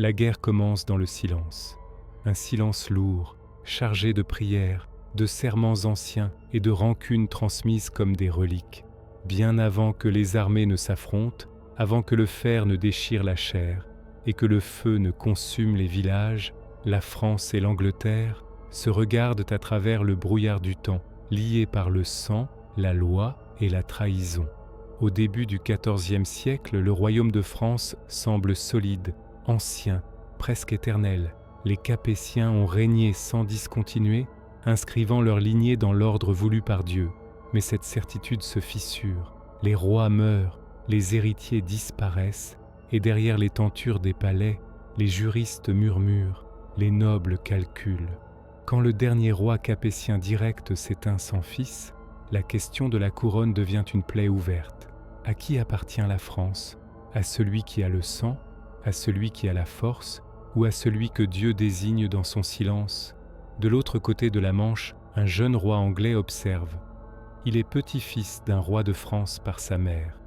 La guerre commence dans le silence. Un silence lourd, chargé de prières, de serments anciens et de rancunes transmises comme des reliques. Bien avant que les armées ne s'affrontent, avant que le fer ne déchire la chair et que le feu ne consume les villages, la France et l'Angleterre se regardent à travers le brouillard du temps, liés par le sang, la loi et la trahison. Au début du XIVe siècle, le royaume de France semble solide, ancien, presque éternel. Les Capétiens ont régné sans discontinuer, inscrivant leur lignée dans l'ordre voulu par Dieu. Mais cette certitude se fissure, les rois meurent, les héritiers disparaissent, et derrière les tentures des palais, les juristes murmurent, les nobles calculent. Quand le dernier roi capétien direct s'éteint sans fils, la question de la couronne devient une plaie ouverte. À qui appartient la France? À celui qui a le sang? À celui qui a la force? Ou à celui que Dieu désigne dans son silence? De l'autre côté de la Manche, un jeune roi anglais observe. Il est petit-fils d'un roi de France par sa mère.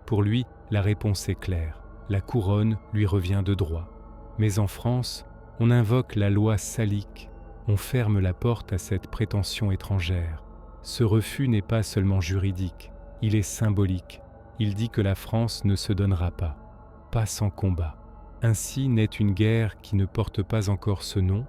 Pour lui, la réponse est claire. La couronne lui revient de droit. Mais en France, on invoque la loi salique. On ferme la porte à cette prétention étrangère. Ce refus n'est pas seulement juridique, il est symbolique. Il dit que la France ne se donnera pas sans combat. Ainsi naît une guerre qui ne porte pas encore ce nom,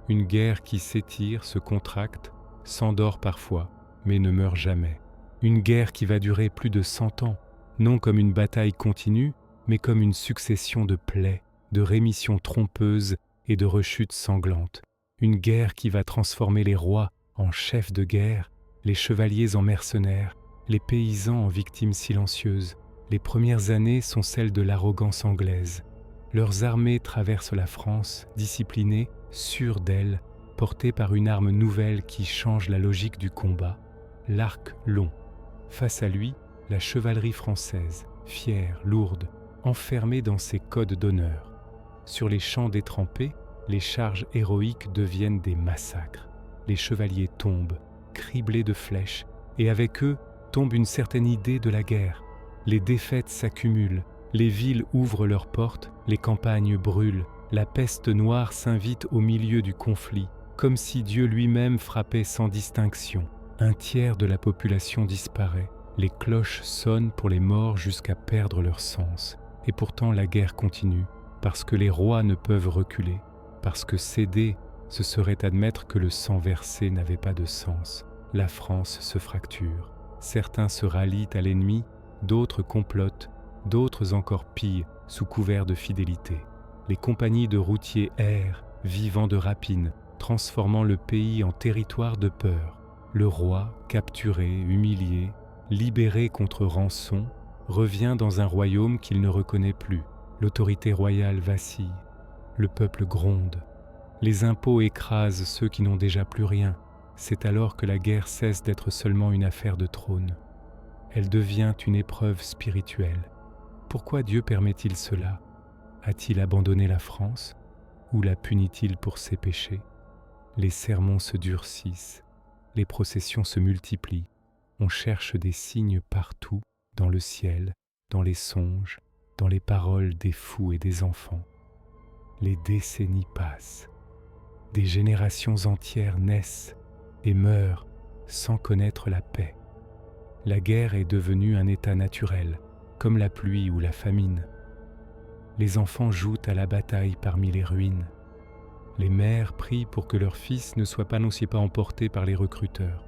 une guerre qui s'étire, se contracte, s'endort parfois, mais ne meurt jamais. Une guerre qui va durer plus de 100 ans, non comme une bataille continue, mais comme une succession de plaies, de rémissions trompeuses et de rechutes sanglantes. Une guerre qui va transformer les rois en chefs de guerre, les chevaliers en mercenaires, les paysans en victimes silencieuses. Les premières années sont celles de l'arrogance anglaise. Leurs armées traversent la France, disciplinées, sûres d'elles, portées par une arme nouvelle qui change la logique du combat, l'arc long. Face à lui, la chevalerie française, fière, lourde, enfermée dans ses codes d'honneur. Sur les champs détrempés, les charges héroïques deviennent des massacres. Les chevaliers tombent, criblés de flèches, et avec eux tombe une certaine idée de la guerre. Les défaites s'accumulent, les villes ouvrent leurs portes, les campagnes brûlent, la peste noire s'invite au milieu du conflit, comme si Dieu lui-même frappait sans distinction. Un tiers de la population disparaît, les cloches sonnent pour les morts jusqu'à perdre leur sens. Et pourtant la guerre continue, parce que les rois ne peuvent reculer, parce que céder, ce serait admettre que le sang versé n'avait pas de sens. La France se fracture. Certains se rallient à l'ennemi, d'autres complotent, d'autres encore pillent sous couvert de fidélité. Les compagnies de routiers errent, vivant de rapine, transformant le pays en territoire de peur. Le roi, capturé, humilié, libéré contre rançon, revient dans un royaume qu'il ne reconnaît plus. L'autorité royale vacille, le peuple gronde. Les impôts écrasent ceux qui n'ont déjà plus rien. C'est alors que la guerre cesse d'être seulement une affaire de trône. Elle devient une épreuve spirituelle. Pourquoi Dieu permet-il cela? A-t-il abandonné la France? Ou la punit-il pour ses péchés? Les sermons se durcissent, les processions se multiplient. On cherche des signes partout, dans le ciel, dans les songes, dans les paroles des fous et des enfants. Les décennies passent. Des générations entières naissent et meurent sans connaître la paix. La guerre est devenue un état naturel, comme la pluie ou la famine. Les enfants jouent à la bataille parmi les ruines. Les mères prient pour que leurs fils ne soient pas emportés par les recruteurs.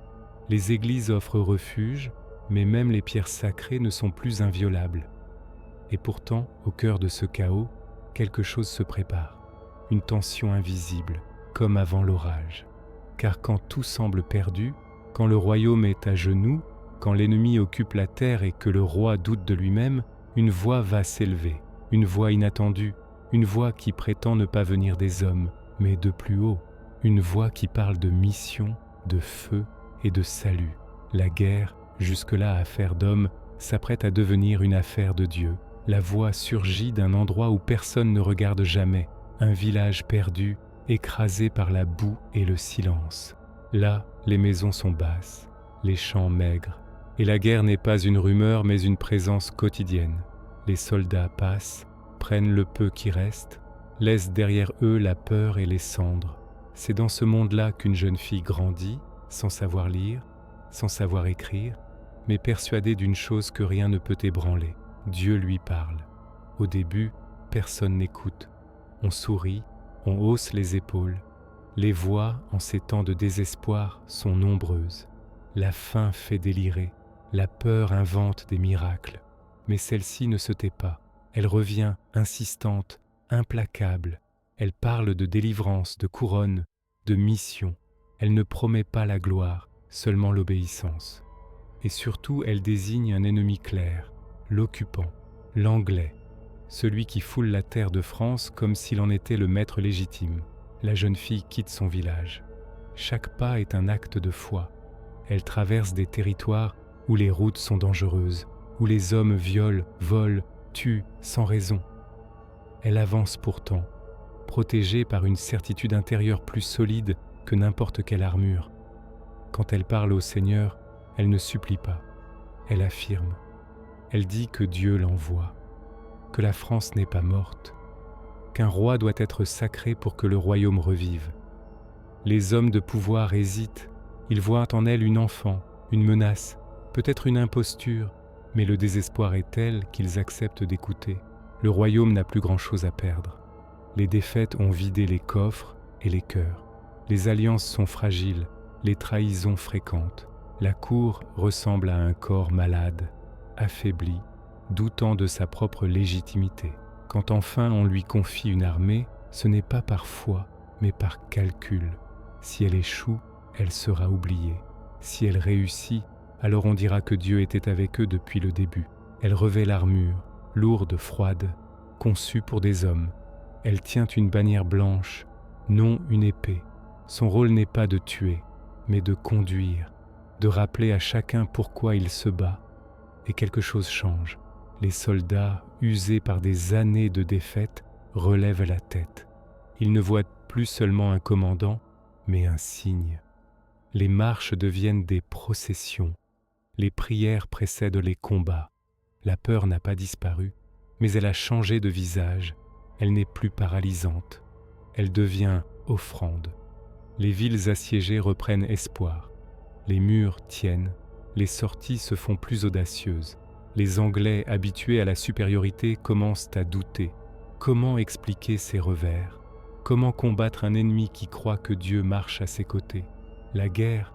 Les églises offrent refuge, mais même les pierres sacrées ne sont plus inviolables. Et pourtant, au cœur de ce chaos, quelque chose se prépare, une tension invisible, comme avant l'orage. Car quand tout semble perdu, quand le royaume est à genoux, quand l'ennemi occupe la terre et que le roi doute de lui-même, une voix va s'élever, une voix inattendue, une voix qui prétend ne pas venir des hommes, mais de plus haut, une voix qui parle de mission, de feu et de salut. La guerre, jusque-là affaire d'hommes, s'apprête à devenir une affaire de Dieu. La voix surgit d'un endroit où personne ne regarde jamais, un village perdu, écrasé par la boue et le silence. Là, les maisons sont basses, les champs maigres, et la guerre n'est pas une rumeur mais une présence quotidienne. Les soldats passent, prennent le peu qui reste, laissent derrière eux la peur et les cendres. C'est dans ce monde-là qu'une jeune fille grandit, sans savoir lire, sans savoir écrire, mais persuadée d'une chose que rien ne peut ébranler. Dieu lui parle. Au début, personne n'écoute. On sourit, on hausse les épaules. Les voix, en ces temps de désespoir, sont nombreuses. La faim fait délirer, la peur invente des miracles. Mais celle-ci ne se tait pas. Elle revient, insistante, implacable. Elle parle de délivrance, de couronne, de mission. Elle ne promet pas la gloire, seulement l'obéissance. Et surtout, elle désigne un ennemi clair, l'occupant, l'anglais, celui qui foule la terre de France comme s'il en était le maître légitime. La jeune fille quitte son village. Chaque pas est un acte de foi. Elle traverse des territoires où les routes sont dangereuses, où les hommes violent, volent, tuent sans raison. Elle avance pourtant, protégée par une certitude intérieure plus solide que n'importe quelle armure. Quand elle parle au Seigneur, elle ne supplie pas, elle affirme. Elle dit que Dieu l'envoie, que la France n'est pas morte, qu'un roi doit être sacré pour que le royaume revive. Les hommes de pouvoir hésitent, ils voient en elle une enfant, une menace, peut-être une imposture, mais le désespoir est tel qu'ils acceptent d'écouter. Le royaume n'a plus grand-chose à perdre. Les défaites ont vidé les coffres et les cœurs. Les alliances sont fragiles, les trahisons fréquentes. La cour ressemble à un corps malade, affaibli, doutant de sa propre légitimité. Quand enfin on lui confie une armée, ce n'est pas par foi, mais par calcul. Si elle échoue, elle sera oubliée. Si elle réussit, alors on dira que Dieu était avec eux depuis le début. Elle revêt l'armure, lourde, froide, conçue pour des hommes. Elle tient une bannière blanche, non une épée. Son rôle n'est pas de tuer, mais de conduire, de rappeler à chacun pourquoi il se bat. Et quelque chose change. Les soldats, usés par des années de défaite, relèvent la tête. Ils ne voient plus seulement un commandant, mais un signe. Les marches deviennent des processions. Les prières précèdent les combats. La peur n'a pas disparu, mais elle a changé de visage. Elle n'est plus paralysante. Elle devient offrande. Les villes assiégées reprennent espoir. Les murs tiennent. Les sorties se font plus audacieuses. Les Anglais, habitués à la supériorité, commencent à douter. Comment expliquer ces revers? Comment combattre un ennemi qui croit que Dieu marche à ses côtés? La guerre,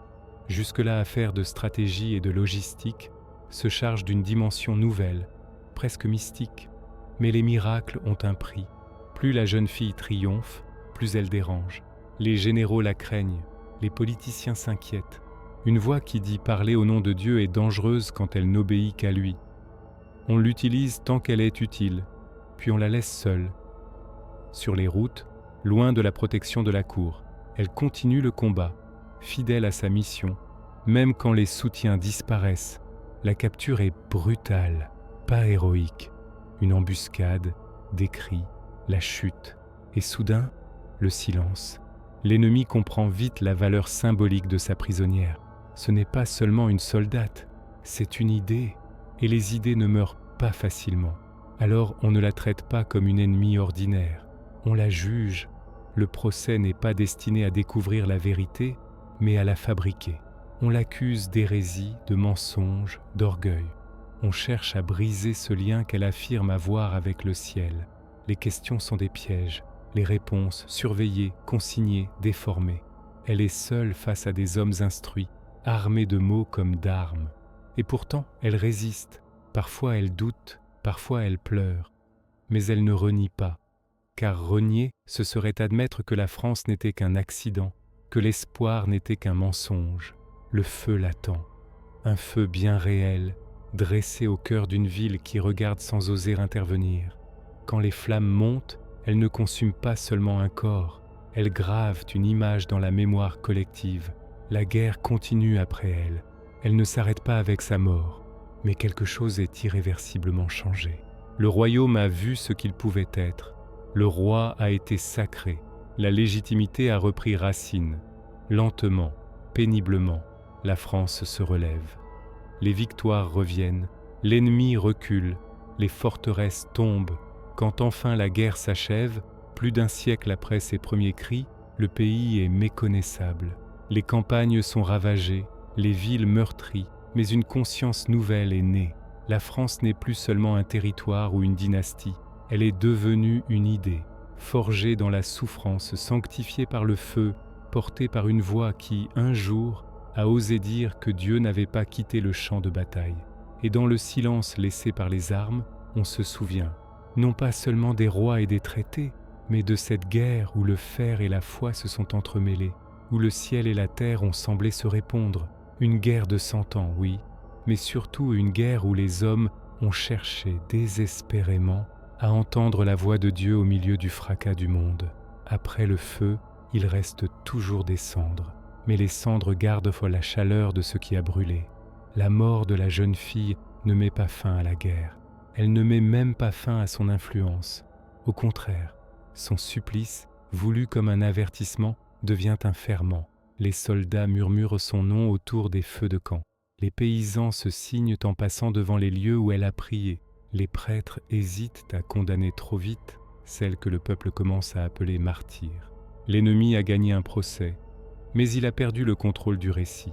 jusque-là affaire de stratégie et de logistique, se charge d'une dimension nouvelle, presque mystique. Mais les miracles ont un prix. Plus la jeune fille triomphe, plus elle dérange. Les généraux la craignent, les politiciens s'inquiètent. Une voix qui dit parler au nom de Dieu est dangereuse quand elle n'obéit qu'à lui. On l'utilise tant qu'elle est utile, puis on la laisse seule. Sur les routes, loin de la protection de la cour, elle continue le combat, fidèle à sa mission, même quand les soutiens disparaissent. La capture est brutale, pas héroïque. Une embuscade, des cris, la chute, et soudain, le silence. L'ennemi comprend vite la valeur symbolique de sa prisonnière. Ce n'est pas seulement une soldate, c'est une idée, et les idées ne meurent pas facilement. Alors on ne la traite pas comme une ennemie ordinaire, on la juge. Le procès n'est pas destiné à découvrir la vérité, mais à la fabriquer. On l'accuse d'hérésie, de mensonge, d'orgueil. On cherche à briser ce lien qu'elle affirme avoir avec le ciel. Les questions sont des pièges, les réponses surveillées, consignées, déformées. Elle est seule face à des hommes instruits, armés de mots comme d'armes. Et pourtant, elle résiste. Parfois elle doute, parfois elle pleure. Mais elle ne renie pas. Car renier, ce serait admettre que la France n'était qu'un accident, que l'espoir n'était qu'un mensonge. Le feu l'attend, un feu bien réel, dressé au cœur d'une ville qui regarde sans oser intervenir. Quand les flammes montent, elles ne consument pas seulement un corps, elles gravent une image dans la mémoire collective. La guerre continue après elle. Elle ne s'arrête pas avec sa mort, mais quelque chose est irréversiblement changé. Le royaume a vu ce qu'il pouvait être. Le roi a été sacré. La légitimité a repris racine. Lentement, péniblement, la France se relève. Les victoires reviennent, l'ennemi recule, les forteresses tombent. Quand enfin la guerre s'achève, Plus d'un siècle après ses premiers cris, le pays est méconnaissable. Les campagnes sont ravagées, les villes meurtries, mais une conscience nouvelle est née. La France n'est plus seulement un territoire ou une dynastie, elle est devenue une idée, forgée dans la souffrance, sanctifiée par le feu, portée par une voix qui, un jour, a osé dire que Dieu n'avait pas quitté le champ de bataille. Et dans le silence laissé par les armes, on se souvient, non pas seulement des rois et des traités, mais de cette guerre où le fer et la foi se sont entremêlés, où le ciel et la terre ont semblé se répondre. Une guerre de 100 ans, oui, mais surtout une guerre où les hommes ont cherché désespérément à entendre la voix de Dieu au milieu du fracas du monde. Après le feu, il reste toujours des cendres, mais les cendres gardent la chaleur de ce qui a brûlé. La mort de la jeune fille ne met pas fin à la guerre. Elle ne met même pas fin à son influence. Au contraire, son supplice, voulu comme un avertissement, devient un ferment. Les soldats murmurent son nom autour des feux de camp. Les paysans se signent en passant devant les lieux où elle a prié. Les prêtres hésitent à condamner trop vite celle que le peuple commence à appeler martyr. L'ennemi a gagné un procès, mais il a perdu le contrôle du récit.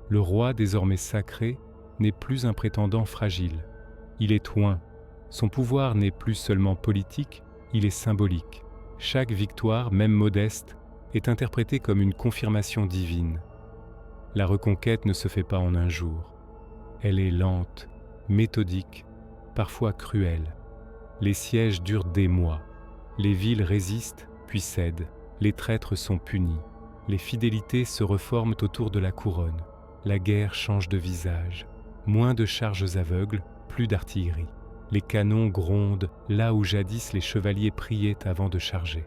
Le roi, désormais sacré, n'est plus un prétendant fragile. Il est oint. Son pouvoir n'est plus seulement politique, il est symbolique. Chaque victoire, même modeste, est interprétée comme une confirmation divine. La reconquête ne se fait pas en un jour. Elle est lente, méthodique, parfois cruelle. Les sièges durent des mois. Les villes résistent, puis cèdent. Les traîtres sont punis. Les fidélités se reforment autour de la couronne. La guerre change de visage. Moins de charges aveugles, plus d'artillerie. Les canons grondent là où jadis les chevaliers priaient avant de charger.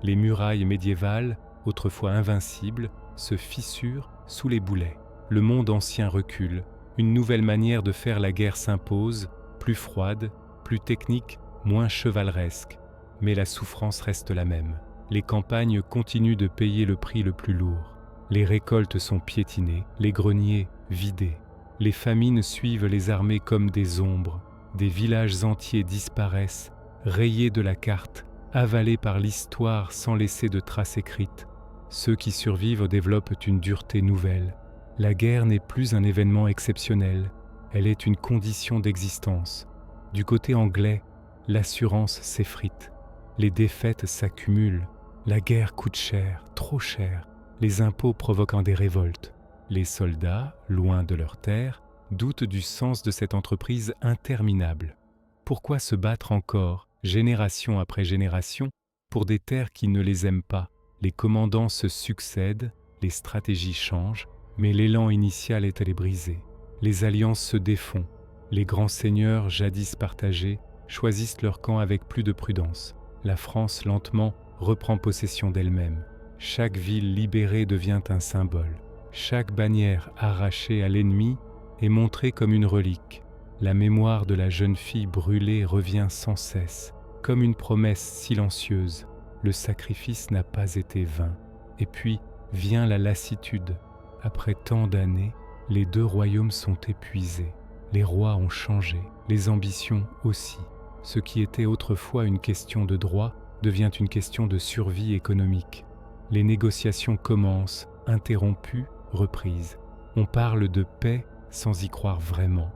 Les murailles médiévales, autrefois invincibles, se fissurent sous les boulets. Le monde ancien recule. Une nouvelle manière de faire la guerre s'impose, plus froide, plus technique, moins chevaleresque. Mais la souffrance reste la même. Les campagnes continuent de payer le prix le plus lourd. Les récoltes sont piétinées, les greniers vidés. Les famines suivent les armées comme des ombres. Des villages entiers disparaissent, rayés de la carte, avalés par l'histoire sans laisser de traces écrites. Ceux qui survivent développent une dureté nouvelle. La guerre n'est plus un événement exceptionnel, elle est une condition d'existence. Du côté anglais, l'assurance s'effrite. Les défaites s'accumulent. La guerre coûte cher, trop cher. Les impôts provoquent des révoltes. Les soldats, loin de leurs terres, doutent du sens de cette entreprise interminable. Pourquoi se battre encore, génération après génération, pour des terres qui ne les aiment pas? Les commandants se succèdent, les stratégies changent, mais l'élan initial est allé briser. Les alliances se défont. Les grands seigneurs, jadis partagés, choisissent leur camp avec plus de prudence. La France, lentement, reprend possession d'elle-même. Chaque ville libérée devient un symbole. Chaque bannière arrachée à l'ennemi est montrée comme une relique. La mémoire de la jeune fille brûlée revient sans cesse, comme une promesse silencieuse. Le sacrifice n'a pas été vain. Et puis vient la lassitude. Après tant d'années, les deux royaumes sont épuisés. Les rois ont changé, les ambitions aussi. Ce qui était autrefois une question de droit devient une question de survie économique. Les négociations commencent, interrompues, reprises. On parle de paix sans y croire vraiment,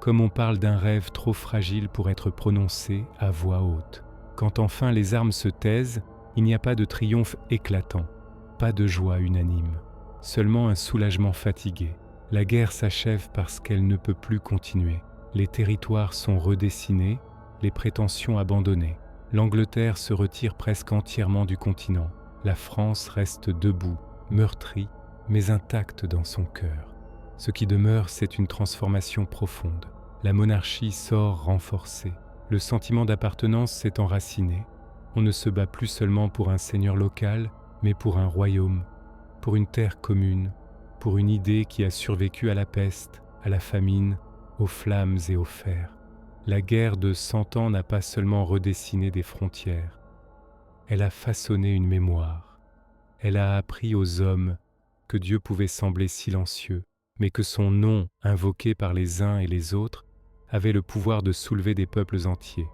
comme on parle d'un rêve trop fragile pour être prononcé à voix haute. Quand enfin les armes se taisent, il n'y a pas de triomphe éclatant, pas de joie unanime, seulement un soulagement fatigué. La guerre s'achève parce qu'elle ne peut plus continuer. Les territoires sont redessinés, les prétentions abandonnées. L'Angleterre se retire presque entièrement du continent. La France reste debout, meurtrie, mais intacte dans son cœur. Ce qui demeure, c'est une transformation profonde. La monarchie sort renforcée. Le sentiment d'appartenance s'est enraciné. On ne se bat plus seulement pour un seigneur local, mais pour un royaume, pour une terre commune, pour une idée qui a survécu à la peste, à la famine, aux flammes et au fer. La guerre de 100 ans n'a pas seulement redessiné des frontières, elle a façonné une mémoire. Elle a appris aux hommes que Dieu pouvait sembler silencieux, mais que son nom, invoqué par les uns et les autres, avait le pouvoir de soulever des peuples entiers.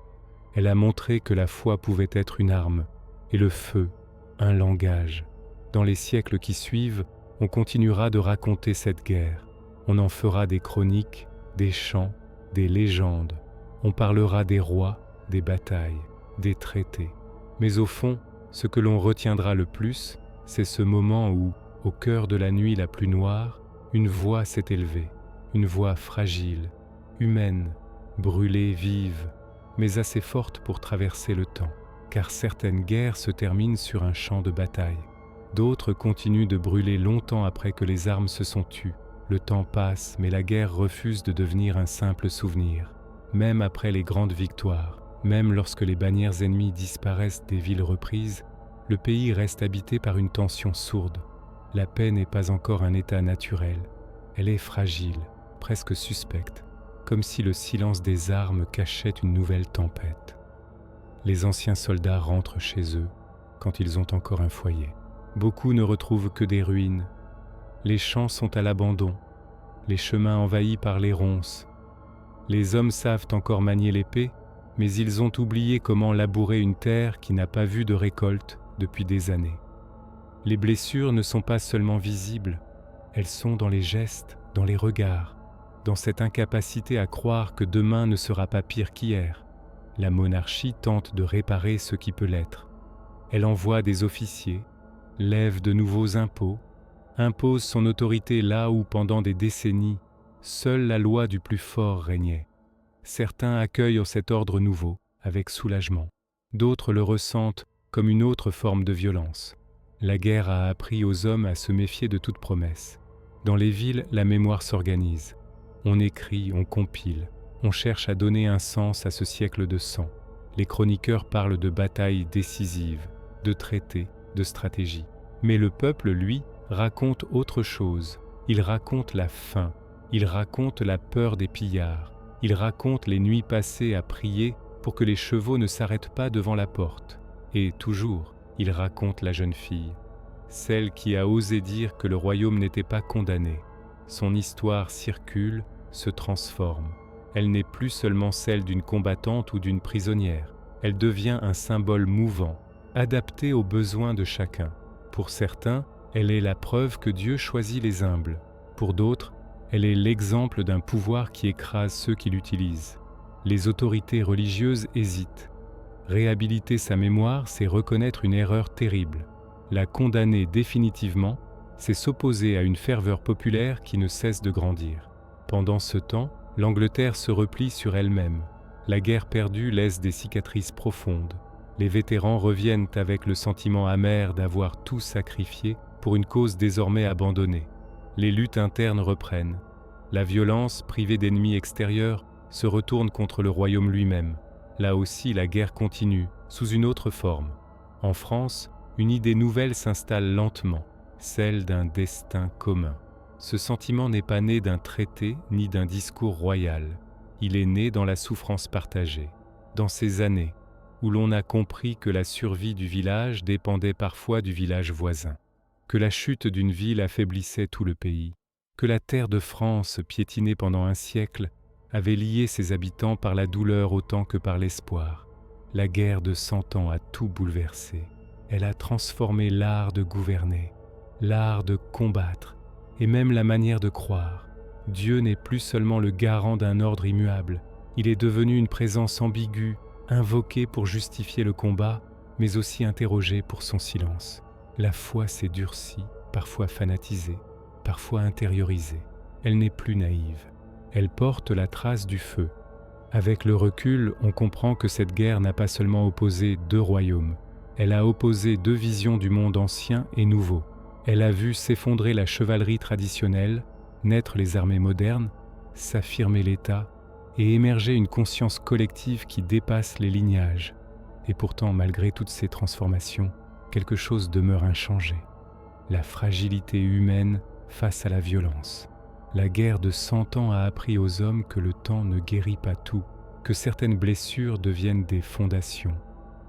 Elle a montré que la foi pouvait être une arme, et le feu, un langage. Dans les siècles qui suivent, on continuera de raconter cette guerre. On en fera des chroniques, des chants, des légendes. On parlera des rois, des batailles, des traités. Mais au fond, ce que l'on retiendra le plus, c'est ce moment où, au cœur de la nuit la plus noire, une voix s'est élevée, une voix fragile, humaine, brûlée, vive, mais assez forte pour traverser le temps, car certaines guerres se terminent sur un champ de bataille. D'autres continuent de brûler longtemps après que les armes se sont tues. Le temps passe, mais la guerre refuse de devenir un simple souvenir. Même après les grandes victoires, même lorsque les bannières ennemies disparaissent des villes reprises, le pays reste habité par une tension sourde. La paix n'est pas encore un état naturel. Elle est fragile, presque suspecte, comme si le silence des armes cachait une nouvelle tempête. Les anciens soldats rentrent chez eux quand ils ont encore un foyer. Beaucoup ne retrouvent que des ruines. Les champs sont à l'abandon, les chemins envahis par les ronces. Les hommes savent encore manier l'épée, mais ils ont oublié comment labourer une terre qui n'a pas vu de récolte depuis des années. Les blessures ne sont pas seulement visibles, elles sont dans les gestes, dans les regards, dans cette incapacité à croire que demain ne sera pas pire qu'hier. La monarchie tente de réparer ce qui peut l'être. Elle envoie des officiers, lève de nouveaux impôts, impose son autorité là où pendant des décennies, seule la loi du plus fort régnait. Certains accueillent cet ordre nouveau avec soulagement, d'autres le ressentent comme une autre forme de violence. La guerre a appris aux hommes à se méfier de toute promesse. Dans les villes, la mémoire s'organise. On écrit, on compile, on cherche à donner un sens à ce siècle de sang. Les chroniqueurs parlent de batailles décisives, de traités, de stratégies. Mais le peuple, lui, raconte autre chose. Il raconte la faim, il raconte la peur des pillards, il raconte les nuits passées à prier pour que les chevaux ne s'arrêtent pas devant la porte. Et toujours, il raconte la jeune fille, celle qui a osé dire que le royaume n'était pas condamné. Son histoire circule, se transforme. Elle n'est plus seulement celle d'une combattante ou d'une prisonnière. Elle devient un symbole mouvant, adapté aux besoins de chacun. Pour certains, elle est la preuve que Dieu choisit les humbles. Pour d'autres, elle est l'exemple d'un pouvoir qui écrase ceux qui l'utilisent. Les autorités religieuses hésitent. Réhabiliter sa mémoire, c'est reconnaître une erreur terrible. La condamner définitivement, c'est s'opposer à une ferveur populaire qui ne cesse de grandir. Pendant ce temps, l'Angleterre se replie sur elle-même. La guerre perdue laisse des cicatrices profondes. Les vétérans reviennent avec le sentiment amer d'avoir tout sacrifié pour une cause désormais abandonnée. Les luttes internes reprennent. La violence, privée d'ennemis extérieurs, se retourne contre le royaume lui-même. Là aussi, la guerre continue, sous une autre forme. En France, une idée nouvelle s'installe lentement, celle d'un destin commun. Ce sentiment n'est pas né d'un traité ni d'un discours royal. Il est né dans la souffrance partagée, dans ces années où l'on a compris que la survie du village dépendait parfois du village voisin, que la chute d'une ville affaiblissait tout le pays, que la terre de France, piétinée pendant un siècle, avait lié ses habitants par la douleur autant que par l'espoir. La guerre de 100 ans a tout bouleversé. Elle a transformé l'art de gouverner, l'art de combattre, et même la manière de croire. Dieu n'est plus seulement le garant d'un ordre immuable, il est devenu une présence ambiguë, invoquée pour justifier le combat, mais aussi interrogée pour son silence. La foi s'est durcie, parfois fanatisée, parfois intériorisée. Elle n'est plus naïve. Elle porte la trace du feu. Avec le recul, on comprend que cette guerre n'a pas seulement opposé deux royaumes. Elle a opposé deux visions du monde ancien et nouveau. Elle a vu s'effondrer la chevalerie traditionnelle, naître les armées modernes, s'affirmer l'État et émerger une conscience collective qui dépasse les lignages. Et pourtant, malgré toutes ces transformations, quelque chose demeure inchangé. La fragilité humaine face à la violence. La guerre de 100 ans a appris aux hommes que le temps ne guérit pas tout, que certaines blessures deviennent des fondations,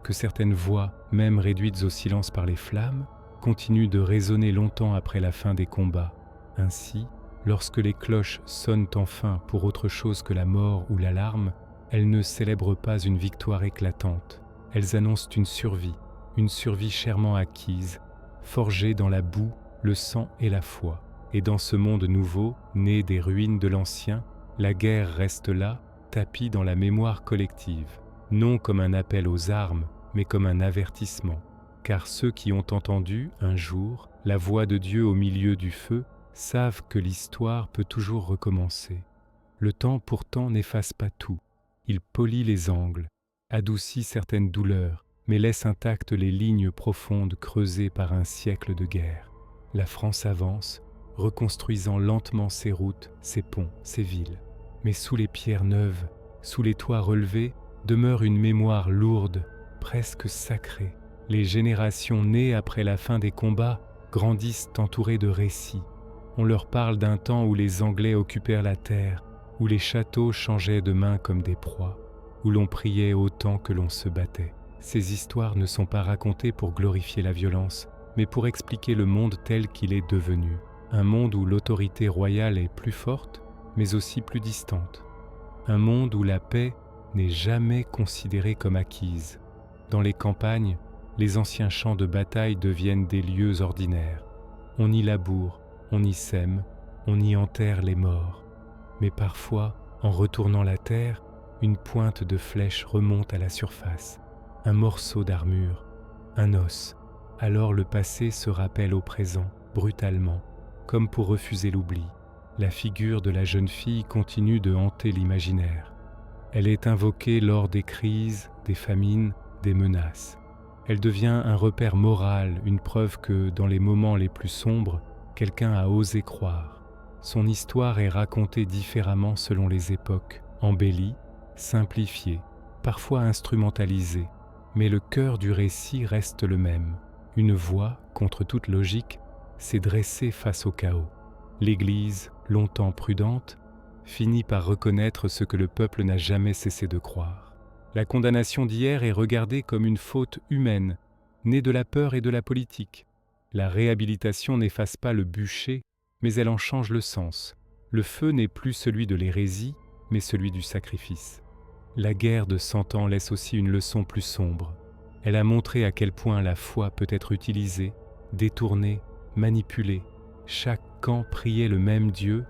que certaines voix, même réduites au silence par les flammes, continuent de résonner longtemps après la fin des combats. Ainsi, lorsque les cloches sonnent enfin pour autre chose que la mort ou l'alarme, elles ne célèbrent pas une victoire éclatante, elles annoncent une survie, une survie chèrement acquise, forgée dans la boue, le sang et la foi. Et dans ce monde nouveau, né des ruines de l'ancien, la guerre reste là, tapie dans la mémoire collective, non comme un appel aux armes, mais comme un avertissement. Car ceux qui ont entendu, un jour, la voix de Dieu au milieu du feu, savent que l'histoire peut toujours recommencer. Le temps pourtant n'efface pas tout. Il polit les angles, adoucit certaines douleurs, mais laisse intactes les lignes profondes creusées par un siècle de guerre. La France avance, reconstruisant lentement ses routes, ses ponts, ses villes. Mais sous les pierres neuves, sous les toits relevés, demeure une mémoire lourde, presque sacrée. Les générations nées après la fin des combats grandissent entourées de récits. On leur parle d'un temps où les Anglais occupèrent la terre, où les châteaux changeaient de main comme des proies, où l'on priait autant que l'on se battait. Ces histoires ne sont pas racontées pour glorifier la violence, mais pour expliquer le monde tel qu'il est devenu. Un monde où l'autorité royale est plus forte, mais aussi plus distante. Un monde où la paix n'est jamais considérée comme acquise. Dans les campagnes, les anciens champs de bataille deviennent des lieux ordinaires. On y laboure, on y sème, on y enterre les morts. Mais parfois, en retournant la terre, une pointe de flèche remonte à la surface. Un morceau d'armure, un os. Alors le passé se rappelle au présent, brutalement, comme pour refuser l'oubli. La figure de la jeune fille continue de hanter l'imaginaire. Elle est invoquée lors des crises, des famines, des menaces. Elle devient un repère moral, une preuve que, dans les moments les plus sombres, quelqu'un a osé croire. Son histoire est racontée différemment selon les époques, embellie, simplifiée, parfois instrumentalisée, mais le cœur du récit reste le même. Une voix, contre toute logique, s'est dressée face au chaos. L'Église, longtemps prudente, finit par reconnaître ce que le peuple n'a jamais cessé de croire. La condamnation d'hier est regardée comme une faute humaine, née de la peur et de la politique. La réhabilitation n'efface pas le bûcher, mais elle en change le sens. Le feu n'est plus celui de l'hérésie, mais celui du sacrifice. La guerre de 100 ans laisse aussi une leçon plus sombre. Elle a montré à quel point la foi peut être utilisée, détournée, manipulée. Chaque camp priait le même Dieu,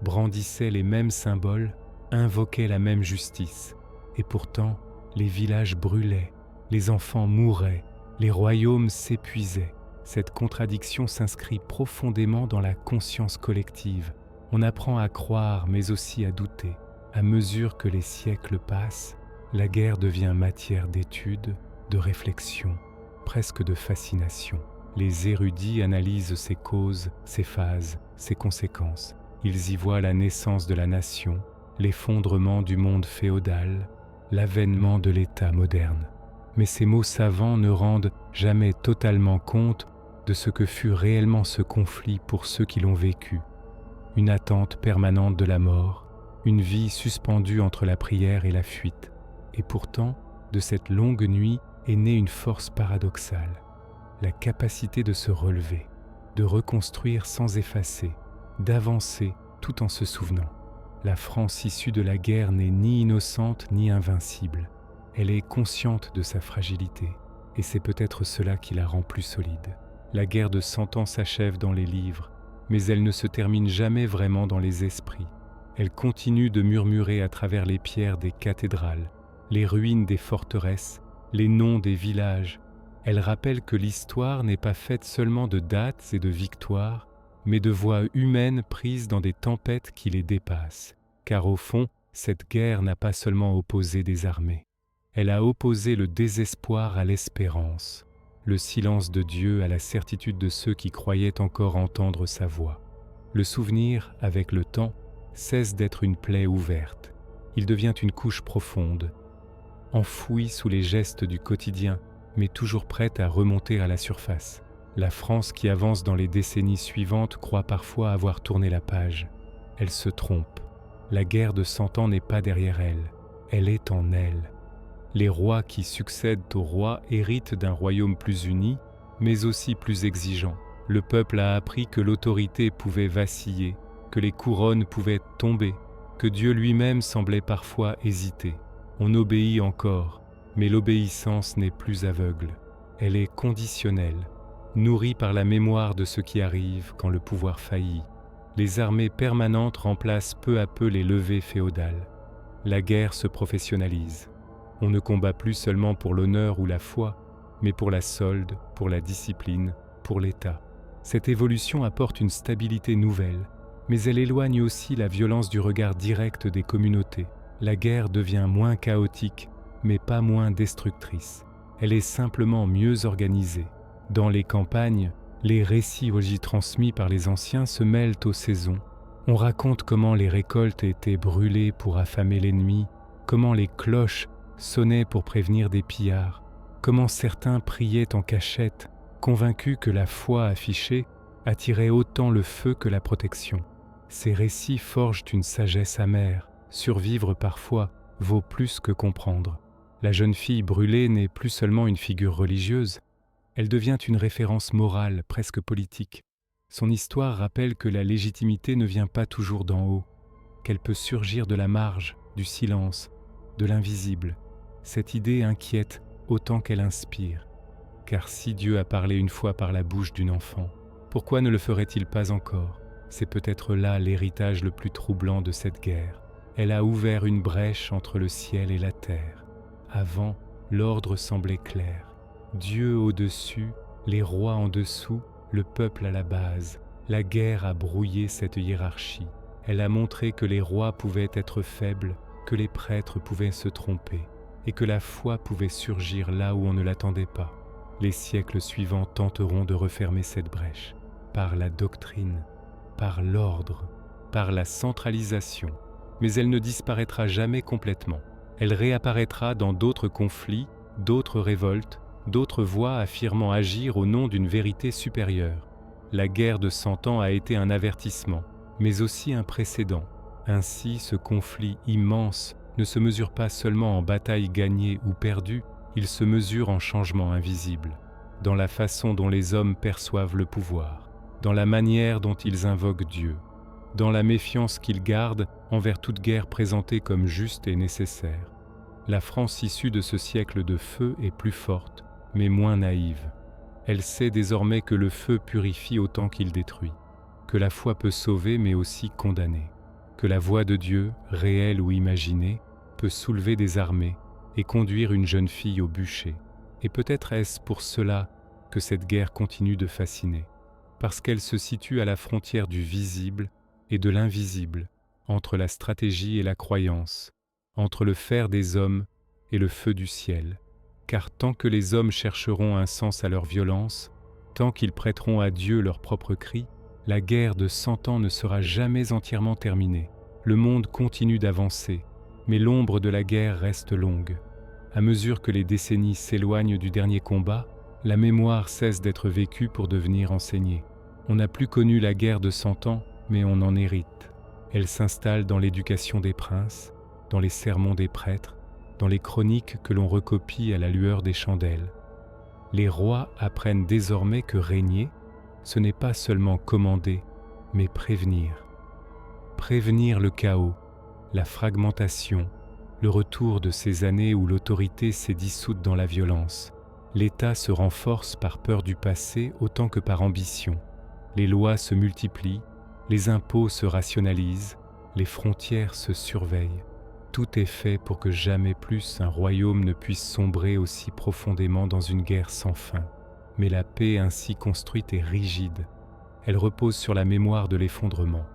brandissait les mêmes symboles, invoquait la même justice. Et pourtant, les villages brûlaient, les enfants mouraient, les royaumes s'épuisaient. Cette contradiction s'inscrit profondément dans la conscience collective. On apprend à croire, mais aussi à douter. À mesure que les siècles passent, la guerre devient matière d'étude, de réflexion, presque de fascination. Les érudits analysent ses causes, ses phases, ses conséquences. Ils y voient la naissance de la nation, l'effondrement du monde féodal, l'avènement de l'État moderne. Mais ces mots savants ne rendent jamais totalement compte de ce que fut réellement ce conflit pour ceux qui l'ont vécu. Une attente permanente de la mort, une vie suspendue entre la prière et la fuite. Et pourtant, de cette longue nuit est née une force paradoxale, la capacité de se relever, de reconstruire sans effacer, d'avancer tout en se souvenant. La France issue de la guerre n'est ni innocente ni invincible. Elle est consciente de sa fragilité, et c'est peut-être cela qui la rend plus solide. La guerre de 100 ans s'achève dans les livres, mais elle ne se termine jamais vraiment dans les esprits. Elle continue de murmurer à travers les pierres des cathédrales, les ruines des forteresses, les noms des villages. Elle rappelle que l'histoire n'est pas faite seulement de dates et de victoires, mais de voix humaines prises dans des tempêtes qui les dépassent. Car au fond, cette guerre n'a pas seulement opposé des armées. Elle a opposé le désespoir à l'espérance, le silence de Dieu à la certitude de ceux qui croyaient encore entendre sa voix. Le souvenir, avec le temps, cesse d'être une plaie ouverte. Il devient une couche profonde, enfouie sous les gestes du quotidien, mais toujours prête à remonter à la surface. La France qui avance dans les décennies suivantes croit parfois avoir tourné la page. Elle se trompe. La guerre de 100 ans n'est pas derrière elle, elle est en elle. Les rois qui succèdent aux rois héritent d'un royaume plus uni, mais aussi plus exigeant. Le peuple a appris que l'autorité pouvait vaciller, que les couronnes pouvaient tomber, que Dieu lui-même semblait parfois hésiter. On obéit encore, mais l'obéissance n'est plus aveugle. Elle est conditionnelle, nourrie par la mémoire de ce qui arrive quand le pouvoir faillit. Les armées permanentes remplacent peu à peu les levées féodales. La guerre se professionnalise. On ne combat plus seulement pour l'honneur ou la foi, mais pour la solde, pour la discipline, pour l'État. Cette évolution apporte une stabilité nouvelle, mais elle éloigne aussi la violence du regard direct des communautés. La guerre devient moins chaotique, mais pas moins destructrice. Elle est simplement mieux organisée. Dans les campagnes, les récits transmis par les anciens se mêlent aux saisons. On raconte comment les récoltes étaient brûlées pour affamer l'ennemi, comment les cloches sonnaient pour prévenir des pillards, comment certains priaient en cachette, convaincus que la foi affichée attirait autant le feu que la protection. Ces récits forgent une sagesse amère. Survivre parfois vaut plus que comprendre. La jeune fille brûlée n'est plus seulement une figure religieuse, elle devient une référence morale, presque politique. Son histoire rappelle que la légitimité ne vient pas toujours d'en haut, qu'elle peut surgir de la marge, du silence, de l'invisible. Cette idée inquiète autant qu'elle inspire. Car si Dieu a parlé une fois par la bouche d'une enfant, pourquoi ne le ferait-il pas encore? C'est peut-être là l'héritage le plus troublant de cette guerre. Elle a ouvert une brèche entre le ciel et la terre. Avant, l'ordre semblait clair. Dieu au-dessus, les rois en dessous, le peuple à la base. La guerre a brouillé cette hiérarchie. Elle a montré que les rois pouvaient être faibles, que les prêtres pouvaient se tromper, et que la foi pouvait surgir là où on ne l'attendait pas. Les siècles suivants tenteront de refermer cette brèche, par la doctrine, par l'ordre, par la centralisation. Mais elle ne disparaîtra jamais complètement. Elle réapparaîtra dans d'autres conflits, d'autres révoltes, d'autres voix affirmant agir au nom d'une vérité supérieure. La guerre de 100 ans a été un avertissement, mais aussi un précédent. Ainsi, ce conflit immense ne se mesure pas seulement en bataille gagnée ou perdue, il se mesure en changements invisibles, dans la façon dont les hommes perçoivent le pouvoir, dans la manière dont ils invoquent Dieu, dans la méfiance qu'ils gardent envers toute guerre présentée comme juste et nécessaire. La France issue de ce siècle de feu est plus forte, mais moins naïve. Elle sait désormais que le feu purifie autant qu'il détruit, que la foi peut sauver mais aussi condamner, que la voix de Dieu, réelle ou imaginée, peut soulever des armées et conduire une jeune fille au bûcher. Et peut-être est-ce pour cela que cette guerre continue de fasciner, parce qu'elle se situe à la frontière du visible et de l'invisible, entre la stratégie et la croyance, entre le fer des hommes et le feu du ciel. Car tant que les hommes chercheront un sens à leur violence, tant qu'ils prêteront à Dieu leurs propres cris, la guerre de 100 ans ne sera jamais entièrement terminée. Le monde continue d'avancer, mais l'ombre de la guerre reste longue. À mesure que les décennies s'éloignent du dernier combat, la mémoire cesse d'être vécue pour devenir enseignée. On n'a plus connu la guerre de 100 ans, mais on en hérite. Elle s'installe dans l'éducation des princes, dans les sermons des prêtres, dans les chroniques que l'on recopie à la lueur des chandelles. Les rois apprennent désormais que régner, ce n'est pas seulement commander, mais prévenir. Prévenir le chaos, la fragmentation, le retour de ces années où l'autorité s'est dissoute dans la violence. L'État se renforce par peur du passé autant que par ambition. Les lois se multiplient, les impôts se rationalisent, les frontières se surveillent. Tout est fait pour que jamais plus un royaume ne puisse sombrer aussi profondément dans une guerre sans fin. Mais la paix ainsi construite est rigide. Elle repose sur la mémoire de l'effondrement.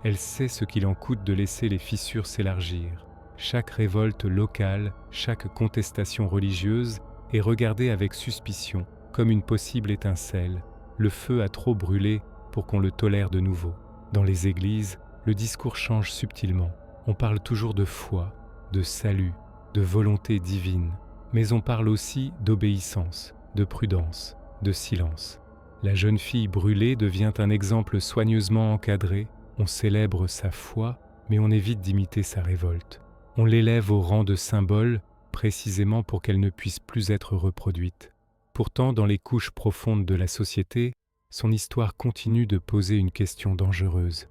Elle sait ce qu'il en coûte de laisser les fissures s'élargir. Chaque révolte locale, chaque contestation religieuse est regardée avec suspicion, comme une possible étincelle. Le feu a trop brûlé pour qu'on le tolère de nouveau. Dans les églises, le discours change subtilement. On parle toujours de foi, de salut, de volonté divine, mais on parle aussi d'obéissance, de prudence, de silence. La jeune fille brûlée devient un exemple soigneusement encadré. On célèbre sa foi, mais on évite d'imiter sa révolte. On l'élève au rang de symbole, précisément pour qu'elle ne puisse plus être reproduite. Pourtant, dans les couches profondes de la société, son histoire continue de poser une question dangereuse.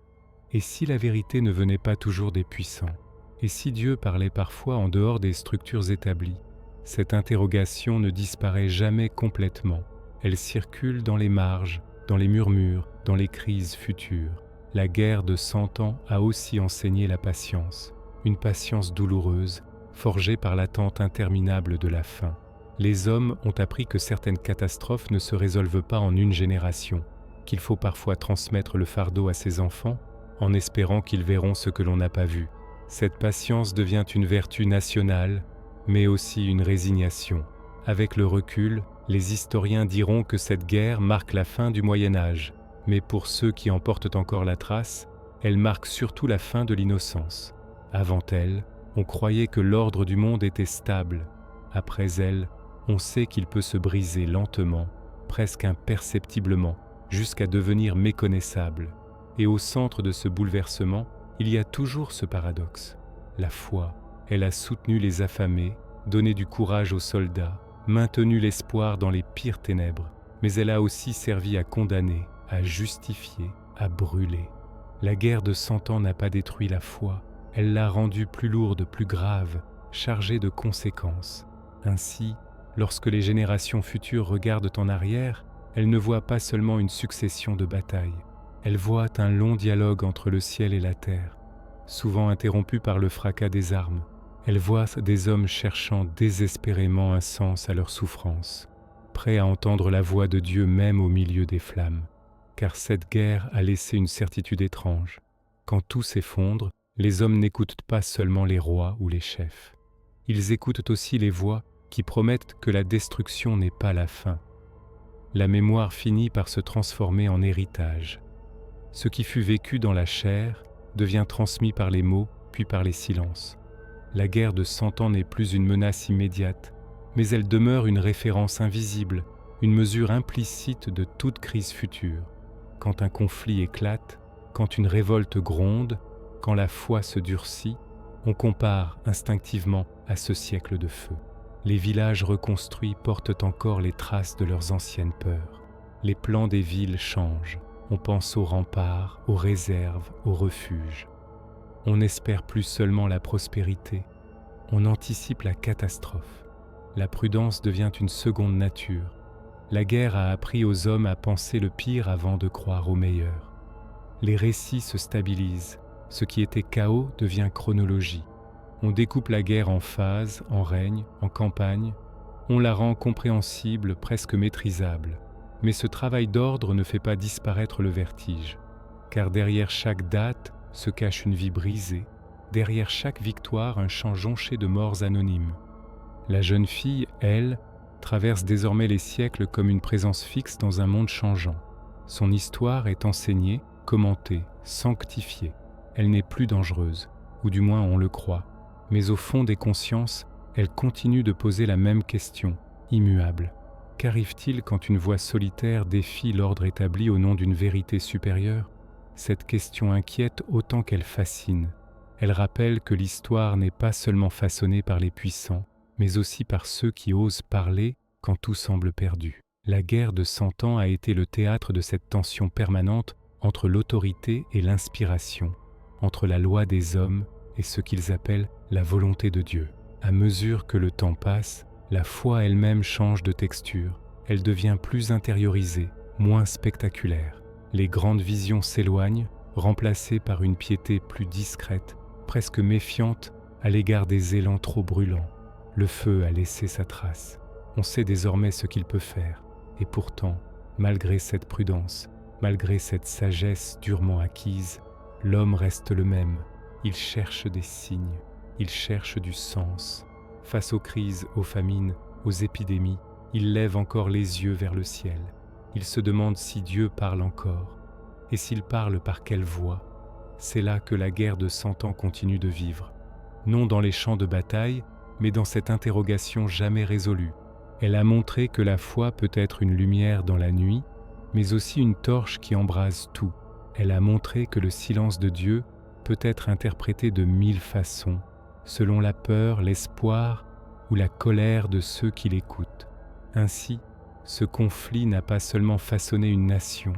Et si la vérité ne venait pas toujours des puissants? Et si Dieu parlait parfois en dehors des structures établies? Cette interrogation ne disparaît jamais complètement. Elle circule dans les marges, dans les murmures, dans les crises futures. La guerre de 100 ans a aussi enseigné la patience, une patience douloureuse, forgée par l'attente interminable de la fin. Les hommes ont appris que certaines catastrophes ne se résolvent pas en une génération, qu'il faut parfois transmettre le fardeau à ses enfants en espérant qu'ils verront ce que l'on n'a pas vu. Cette patience devient une vertu nationale, mais aussi une résignation. Avec le recul, les historiens diront que cette guerre marque la fin du Moyen Âge, mais pour ceux qui en portent encore la trace, elle marque surtout la fin de l'innocence. Avant elle, on croyait que l'ordre du monde était stable. Après elle, on sait qu'il peut se briser lentement, presque imperceptiblement, jusqu'à devenir méconnaissable. Et au centre de ce bouleversement, il y a toujours ce paradoxe. La foi, elle a soutenu les affamés, donné du courage aux soldats, maintenu l'espoir dans les pires ténèbres, mais elle a aussi servi à condamner, à justifier, à brûler. La guerre de 100 ans n'a pas détruit la foi, elle l'a rendue plus lourde, plus grave, chargée de conséquences. Ainsi, lorsque les générations futures regardent en arrière, elles ne voient pas seulement une succession de batailles, elles voient un long dialogue entre le ciel et la terre, souvent interrompu par le fracas des armes. Elles voient des hommes cherchant désespérément un sens à leur souffrance, prêts à entendre la voix de Dieu même au milieu des flammes. Car cette guerre a laissé une certitude étrange. Quand tout s'effondre, les hommes n'écoutent pas seulement les rois ou les chefs. Ils écoutent aussi les voix qui promettent que la destruction n'est pas la fin. La mémoire finit par se transformer en héritage. Ce qui fut vécu dans la chair devient transmis par les mots, puis par les silences. La guerre de 100 ans n'est plus une menace immédiate, mais elle demeure une référence invisible, une mesure implicite de toute crise future. Quand un conflit éclate, quand une révolte gronde, quand la foi se durcit, on compare instinctivement à ce siècle de feu. Les villages reconstruits portent encore les traces de leurs anciennes peurs. Les plans des villes changent. On pense aux remparts, aux réserves, aux refuges. On n'espère plus seulement la prospérité, on anticipe la catastrophe. La prudence devient une seconde nature. La guerre a appris aux hommes à penser le pire avant de croire au meilleur. Les récits se stabilisent, ce qui était chaos devient chronologie. On découpe la guerre en phases, en règnes, en campagnes. On la rend compréhensible, presque maîtrisable. Mais ce travail d'ordre ne fait pas disparaître le vertige, car derrière chaque date se cache une vie brisée, derrière chaque victoire un champ jonché de morts anonymes. La jeune fille, elle, traverse désormais les siècles comme une présence fixe dans un monde changeant. Son histoire est enseignée, commentée, sanctifiée. Elle n'est plus dangereuse, ou du moins on le croit, mais au fond des consciences, elle continue de poser la même question, immuable. Qu'arrive-t-il quand une voix solitaire défie l'ordre établi au nom d'une vérité supérieure ? Cette question inquiète autant qu'elle fascine. Elle rappelle que l'histoire n'est pas seulement façonnée par les puissants, mais aussi par ceux qui osent parler quand tout semble perdu. La guerre de 100 ans a été le théâtre de cette tension permanente entre l'autorité et l'inspiration, entre la loi des hommes et ce qu'ils appellent la volonté de Dieu. À mesure que le temps passe, la foi elle-même change de texture, elle devient plus intériorisée, moins spectaculaire. Les grandes visions s'éloignent, remplacées par une piété plus discrète, presque méfiante à l'égard des élans trop brûlants. Le feu a laissé sa trace. On sait désormais ce qu'il peut faire. Et pourtant, malgré cette prudence, malgré cette sagesse durement acquise, l'homme reste le même. Il cherche des signes, il cherche du sens. Face aux crises, aux famines, aux épidémies, il lève encore les yeux vers le ciel. Il se demande si Dieu parle encore, et s'il parle par quelle voix. C'est là que la guerre de 100 ans continue de vivre, non dans les champs de bataille, mais dans cette interrogation jamais résolue. Elle a montré que la foi peut être une lumière dans la nuit, mais aussi une torche qui embrase tout. Elle a montré que le silence de Dieu peut être interprété de 1000 façons, selon la peur, l'espoir ou la colère de ceux qui l'écoutent. Ainsi, ce conflit n'a pas seulement façonné une nation,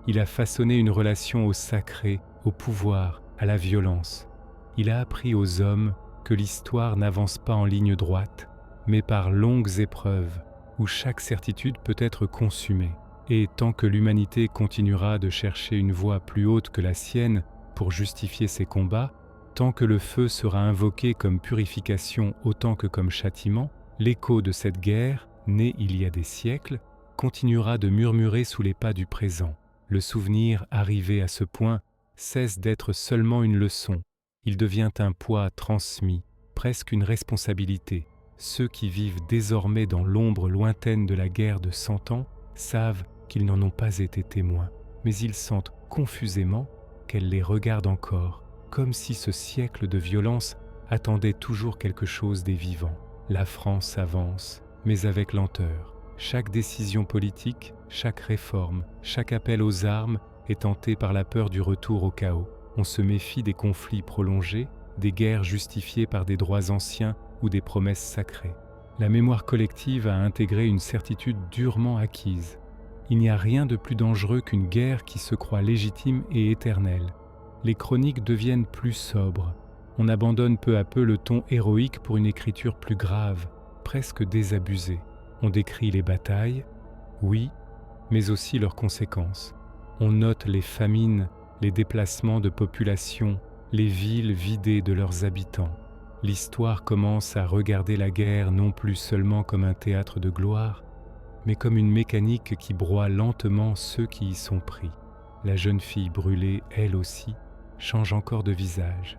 il a façonné une relation au sacré, au pouvoir, à la violence. Il a appris aux hommes que l'histoire n'avance pas en ligne droite, mais par longues épreuves, où chaque certitude peut être consumée. Et tant que l'humanité continuera de chercher une voie plus haute que la sienne pour justifier ses combats, tant que le feu sera invoqué comme purification autant que comme châtiment, l'écho de cette guerre, née il y a des siècles, continuera de murmurer sous les pas du présent. Le souvenir, arrivé à ce point, cesse d'être seulement une leçon. Il devient un poids transmis, presque une responsabilité. Ceux qui vivent désormais dans l'ombre lointaine de la guerre de 100 ans savent qu'ils n'en ont pas été témoins, mais ils sentent confusément qu'elle les regarde encore, comme si ce siècle de violence attendait toujours quelque chose des vivants. La France avance, mais avec lenteur. Chaque décision politique, chaque réforme, chaque appel aux armes est tenté par la peur du retour au chaos. On se méfie des conflits prolongés, des guerres justifiées par des droits anciens ou des promesses sacrées. La mémoire collective a intégré une certitude durement acquise. Il n'y a rien de plus dangereux qu'une guerre qui se croit légitime et éternelle. Les chroniques deviennent plus sobres. On abandonne peu à peu le ton héroïque pour une écriture plus grave, presque désabusée. On décrit les batailles, oui, mais aussi leurs conséquences. On note les famines, les déplacements de population, les villes vidées de leurs habitants. L'histoire commence à regarder la guerre non plus seulement comme un théâtre de gloire, mais comme une mécanique qui broie lentement ceux qui y sont pris. La jeune fille brûlée, elle aussi, change encore de visage.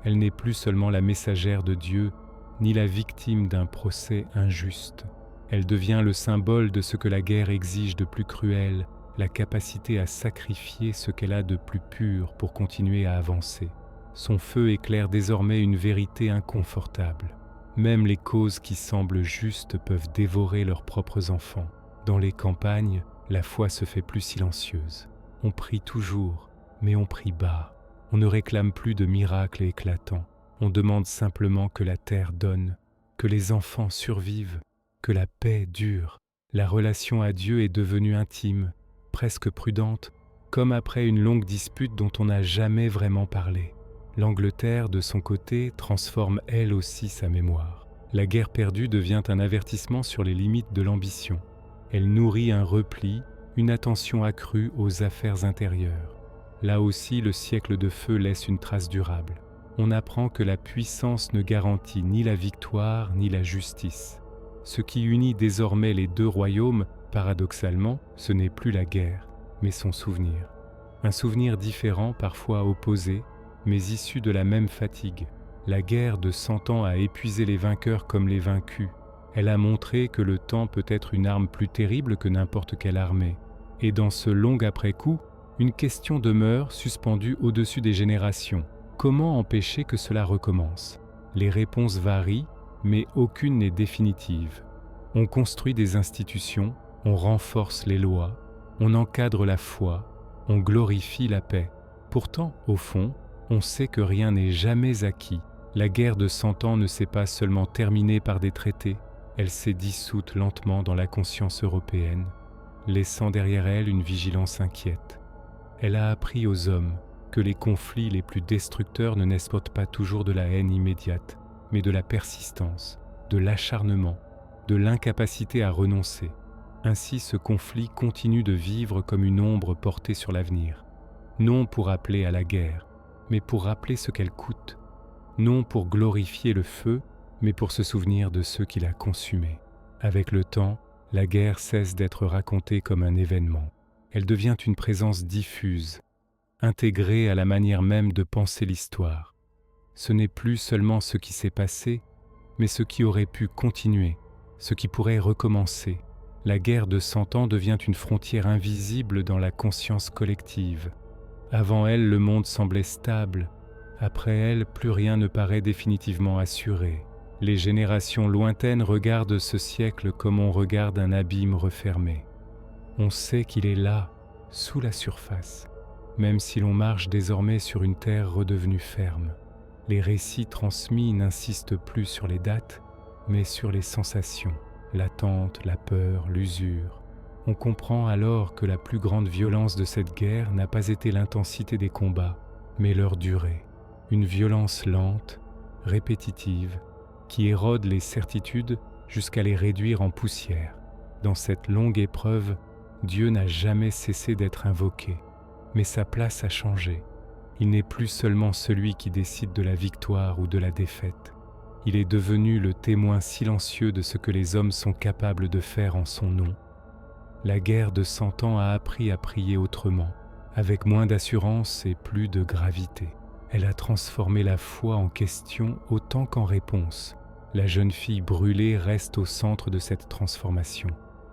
Elle n'est plus seulement la messagère de Dieu, ni la victime d'un procès injuste. Elle devient le symbole de ce que la guerre exige de plus cruel, la capacité à sacrifier ce qu'elle a de plus pur pour continuer à avancer. Son feu éclaire désormais une vérité inconfortable. Même les causes qui semblent justes peuvent dévorer leurs propres enfants. Dans les campagnes, la foi se fait plus silencieuse. On prie toujours, mais on prie bas. On ne réclame plus de miracles éclatants. On demande simplement que la terre donne, que les enfants survivent, que la paix dure. La relation à Dieu est devenue intime, presque prudente, comme après une longue dispute dont on n'a jamais vraiment parlé. L'Angleterre, de son côté, transforme elle aussi sa mémoire. La guerre perdue devient un avertissement sur les limites de l'ambition. Elle nourrit un repli, une attention accrue aux affaires intérieures. Là aussi, le siècle de feu laisse une trace durable. On apprend que la puissance ne garantit ni la victoire ni la justice. Ce qui unit désormais les deux royaumes, paradoxalement, ce n'est plus la guerre, mais son souvenir. Un souvenir différent, parfois opposé, mais issu de la même fatigue. La guerre de 100 ans a épuisé les vainqueurs comme les vaincus. Elle a montré que le temps peut être une arme plus terrible que n'importe quelle armée. Et dans ce long après-coup, une question demeure suspendue au-dessus des générations. Comment empêcher que cela recommence ? Les réponses varient, mais aucune n'est définitive. On construit des institutions, on renforce les lois, on encadre la foi, on glorifie la paix. Pourtant, au fond, on sait que rien n'est jamais acquis. La guerre de 100 ans ne s'est pas seulement terminée par des traités, elle s'est dissoute lentement dans la conscience européenne, laissant derrière elle une vigilance inquiète. Elle a appris aux hommes que les conflits les plus destructeurs ne naissent pas toujours de la haine immédiate, mais de la persistance, de l'acharnement, de l'incapacité à renoncer. Ainsi, ce conflit continue de vivre comme une ombre portée sur l'avenir, non pour appeler à la guerre, mais pour rappeler ce qu'elle coûte, non pour glorifier le feu, mais pour se souvenir de ceux qui l'a consumé. Avec le temps, la guerre cesse d'être racontée comme un événement. Elle devient une présence diffuse, intégrée à la manière même de penser l'histoire. Ce n'est plus seulement ce qui s'est passé, mais ce qui aurait pu continuer, ce qui pourrait recommencer. La guerre de 100 ans devient une frontière invisible dans la conscience collective. Avant elle, le monde semblait stable. Après elle, plus rien ne paraît définitivement assuré. Les générations lointaines regardent ce siècle comme on regarde un abîme refermé. On sait qu'il est là, sous la surface, même si l'on marche désormais sur une terre redevenue ferme. Les récits transmis n'insistent plus sur les dates, mais sur les sensations, l'attente, la peur, l'usure. On comprend alors que la plus grande violence de cette guerre n'a pas été l'intensité des combats, mais leur durée. Une violence lente, répétitive, qui érode les certitudes jusqu'à les réduire en poussière. Dans cette longue épreuve, Dieu n'a jamais cessé d'être invoqué, mais sa place a changé. Il n'est plus seulement celui qui décide de la victoire ou de la défaite. Il est devenu le témoin silencieux de ce que les hommes sont capables de faire en son nom. La guerre de 100 ans a appris à prier autrement, avec moins d'assurance et plus de gravité. Elle a transformé la foi en question autant qu'en réponse. La jeune fille brûlée reste au centre de cette transformation.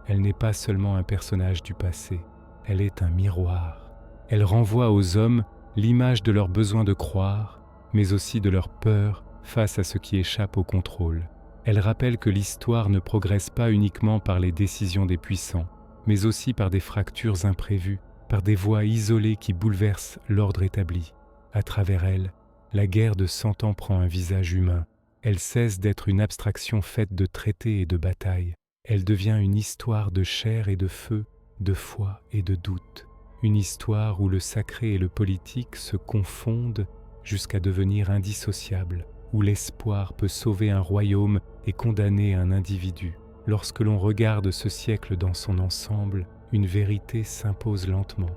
Elle n'est pas seulement un personnage du passé, elle est un miroir. Elle renvoie aux hommes l'image de leur besoin de croire, mais aussi de leur peur face à ce qui échappe au contrôle. Elle rappelle que l'histoire ne progresse pas uniquement par les décisions des puissants, mais aussi par des fractures imprévues, par des voix isolées qui bouleversent l'ordre établi. À travers elle, la guerre de 100 ans prend un visage humain. Elle cesse d'être une abstraction faite de traités et de batailles. Elle devient une histoire de chair et de feu, de foi et de doute. Une histoire où le sacré et le politique se confondent jusqu'à devenir indissociables, où l'espoir peut sauver un royaume et condamner un individu. Lorsque l'on regarde ce siècle dans son ensemble, une vérité s'impose lentement.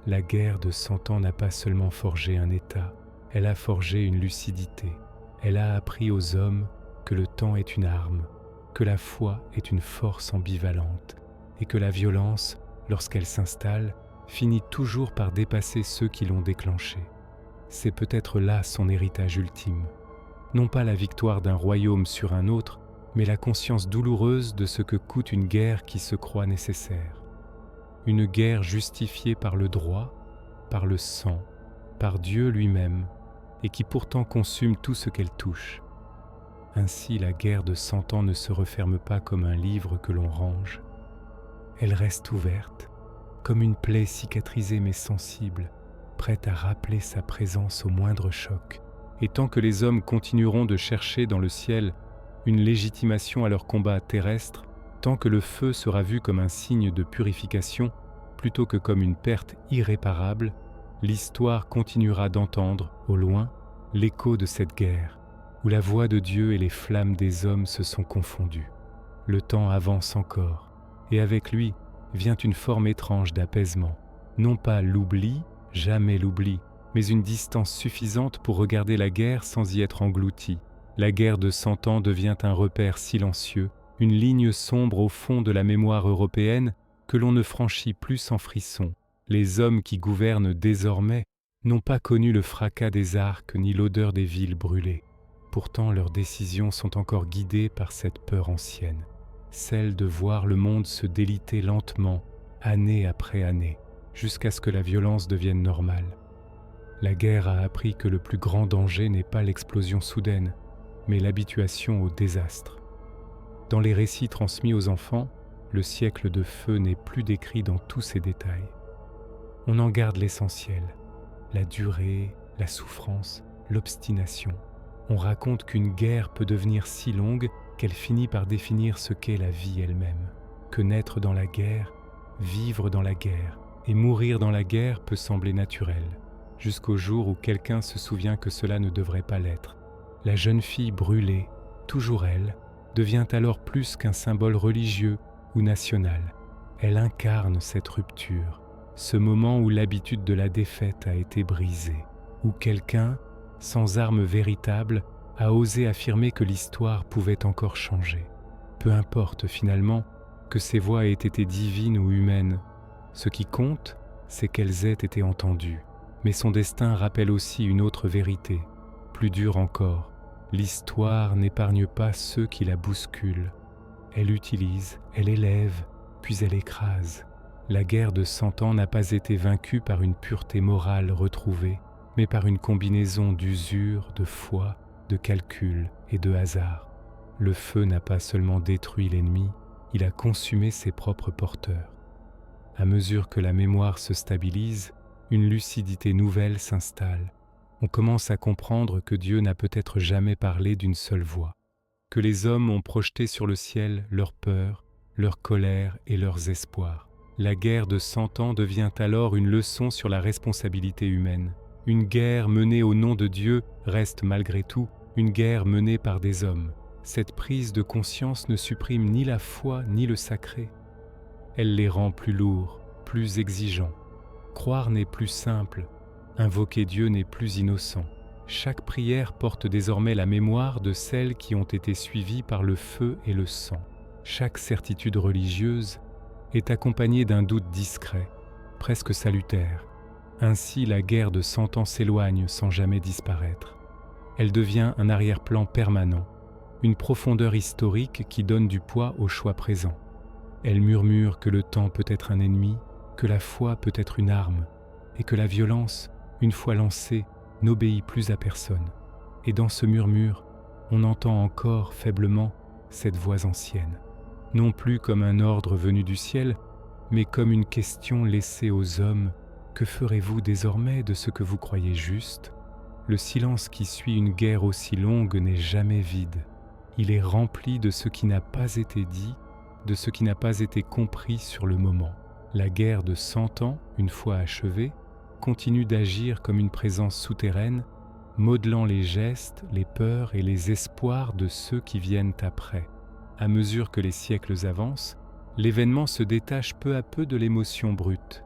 La guerre de 100 ans n'a pas seulement forgé un État, elle a forgé une lucidité. Elle a appris aux hommes que le temps est une arme, que la foi est une force ambivalente et que la violence, lorsqu'elle s'installe, finit toujours par dépasser ceux qui l'ont déclenchée. C'est peut-être là son héritage ultime. Non pas la victoire d'un royaume sur un autre, mais la conscience douloureuse de ce que coûte une guerre qui se croit nécessaire. Une guerre justifiée par le droit, par le sang, par Dieu lui-même, et qui pourtant consume tout ce qu'elle touche. Ainsi, la guerre de 100 ans ne se referme pas comme un livre que l'on range. Elle reste ouverte, comme une plaie cicatrisée mais sensible, prête à rappeler sa présence au moindre choc. Et tant que les hommes continueront de chercher dans le ciel une légitimation à leur combat terrestre, tant que le feu sera vu comme un signe de purification plutôt que comme une perte irréparable, l'histoire continuera d'entendre, au loin, l'écho de cette guerre, où la voix de Dieu et les flammes des hommes se sont confondues. Le temps avance encore, et avec lui vient une forme étrange d'apaisement. Non pas l'oubli, jamais l'oubli, mais une distance suffisante pour regarder la guerre sans y être englouti. La guerre de 100 ans devient un repère silencieux, une ligne sombre au fond de la mémoire européenne que l'on ne franchit plus sans frisson. Les hommes qui gouvernent désormais n'ont pas connu le fracas des arcs ni l'odeur des villes brûlées. Pourtant, leurs décisions sont encore guidées par cette peur ancienne, celle de voir le monde se déliter lentement, année après année, jusqu'à ce que la violence devienne normale. La guerre a appris que le plus grand danger n'est pas l'explosion soudaine, mais l'habituation au désastre. Dans les récits transmis aux enfants, le siècle de feu n'est plus décrit dans tous ses détails. On en garde l'essentiel, la durée, la souffrance, l'obstination. On raconte qu'une guerre peut devenir si longue qu'elle finit par définir ce qu'est la vie elle-même, que naître dans la guerre, vivre dans la guerre et mourir dans la guerre peut sembler naturel, jusqu'au jour où quelqu'un se souvient que cela ne devrait pas l'être. La jeune fille brûlée, toujours elle, devient alors plus qu'un symbole religieux ou national. Elle incarne cette rupture, ce moment où l'habitude de la défaite a été brisée, où quelqu'un, sans arme véritable, a osé affirmer que l'histoire pouvait encore changer. Peu importe finalement que ces voix aient été divines ou humaines, ce qui compte, c'est qu'elles aient été entendues. Mais son destin rappelle aussi une autre vérité, plus dure encore. L'histoire n'épargne pas ceux qui la bousculent. Elle utilise, elle élève, puis elle écrase. La guerre de 100 ans n'a pas été vaincue par une pureté morale retrouvée, mais par une combinaison d'usure, de foi, de calcul et de hasard. Le feu n'a pas seulement détruit l'ennemi, il a consumé ses propres porteurs. À mesure que la mémoire se stabilise, une lucidité nouvelle s'installe. On commence à comprendre que Dieu n'a peut-être jamais parlé d'une seule voix, que les hommes ont projeté sur le ciel leurs peurs, leur colère et leurs espoirs. La guerre de 100 ans devient alors une leçon sur la responsabilité humaine. Une guerre menée au nom de Dieu reste malgré tout une guerre menée par des hommes. cette prise de conscience ne supprime ni la foi ni le sacré. Elle les rend plus lourds, plus exigeants. Croire n'est plus simple, invoquer Dieu n'est plus innocent. Chaque prière porte désormais la mémoire de celles qui ont été suivies par le feu et le sang. Chaque certitude religieuse est accompagnée d'un doute discret, presque salutaire. Ainsi, la guerre de 100 ans s'éloigne sans jamais disparaître. Elle devient un arrière-plan permanent, une profondeur historique qui donne du poids au choix présent. Elle murmure que le temps peut être un ennemi, que la foi peut être une arme, et que la violence, une fois lancée, n'obéit plus à personne. Et dans ce murmure, on entend encore faiblement cette voix ancienne, non plus comme un ordre venu du ciel, mais comme une question laissée aux hommes. Que ferez-vous désormais de ce que vous croyez juste ? Le silence qui suit une guerre aussi longue n'est jamais vide. Il est rempli de ce qui n'a pas été dit, de ce qui n'a pas été compris sur le moment. La guerre de 100 ans, une fois achevée, continue d'agir comme une présence souterraine, modelant les gestes, les peurs et les espoirs de ceux qui viennent après. À mesure que les siècles avancent, l'événement se détache peu à peu de l'émotion brute.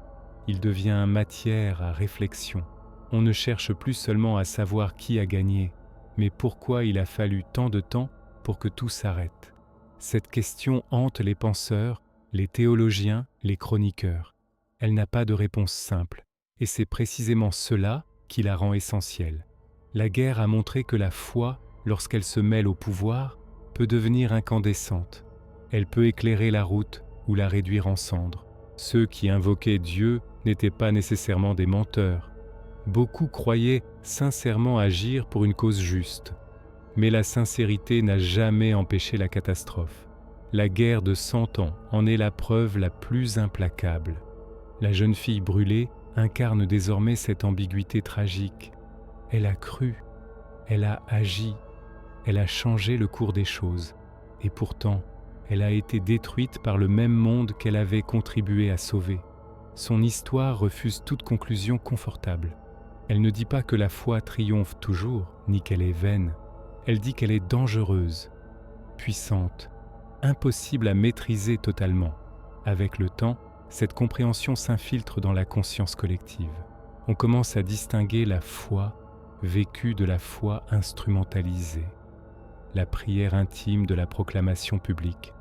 Il devient matière à réflexion. On ne cherche plus seulement à savoir qui a gagné, mais pourquoi il a fallu tant de temps pour que tout s'arrête. Cette question hante les penseurs, les théologiens, les chroniqueurs. Elle n'a pas de réponse simple, et c'est précisément cela qui la rend essentielle. La guerre a montré que la foi, lorsqu'elle se mêle au pouvoir, peut devenir incandescente. Elle peut éclairer la route ou la réduire en cendres. Ceux qui invoquaient Dieu n'étaient pas nécessairement des menteurs. Beaucoup croyaient sincèrement agir pour une cause juste. Mais la sincérité n'a jamais empêché la catastrophe. La guerre de 100 ans en est la preuve la plus implacable. La jeune fille brûlée incarne désormais cette ambiguïté tragique. Elle a cru, elle a agi, elle a changé le cours des choses. Et pourtant, elle a été détruite par le même monde qu'elle avait contribué à sauver. Son histoire refuse toute conclusion confortable. Elle ne dit pas que la foi triomphe toujours, ni qu'elle est vaine. Elle dit qu'elle est dangereuse, puissante, impossible à maîtriser totalement. Avec le temps, cette compréhension s'infiltre dans la conscience collective. On commence à distinguer la foi vécue de la foi instrumentalisée, la prière intime de la proclamation publique,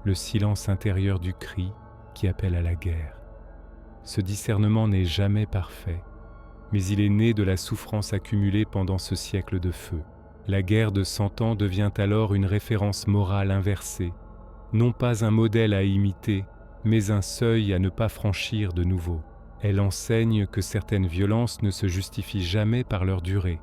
le silence intérieur du cri qui appelle à la guerre. Ce discernement n'est jamais parfait, mais il est né de la souffrance accumulée pendant ce siècle de feu. La guerre de 100 ans devient alors une référence morale inversée, non pas un modèle à imiter, mais un seuil à ne pas franchir de nouveau. Elle enseigne que certaines violences ne se justifient jamais par leur durée,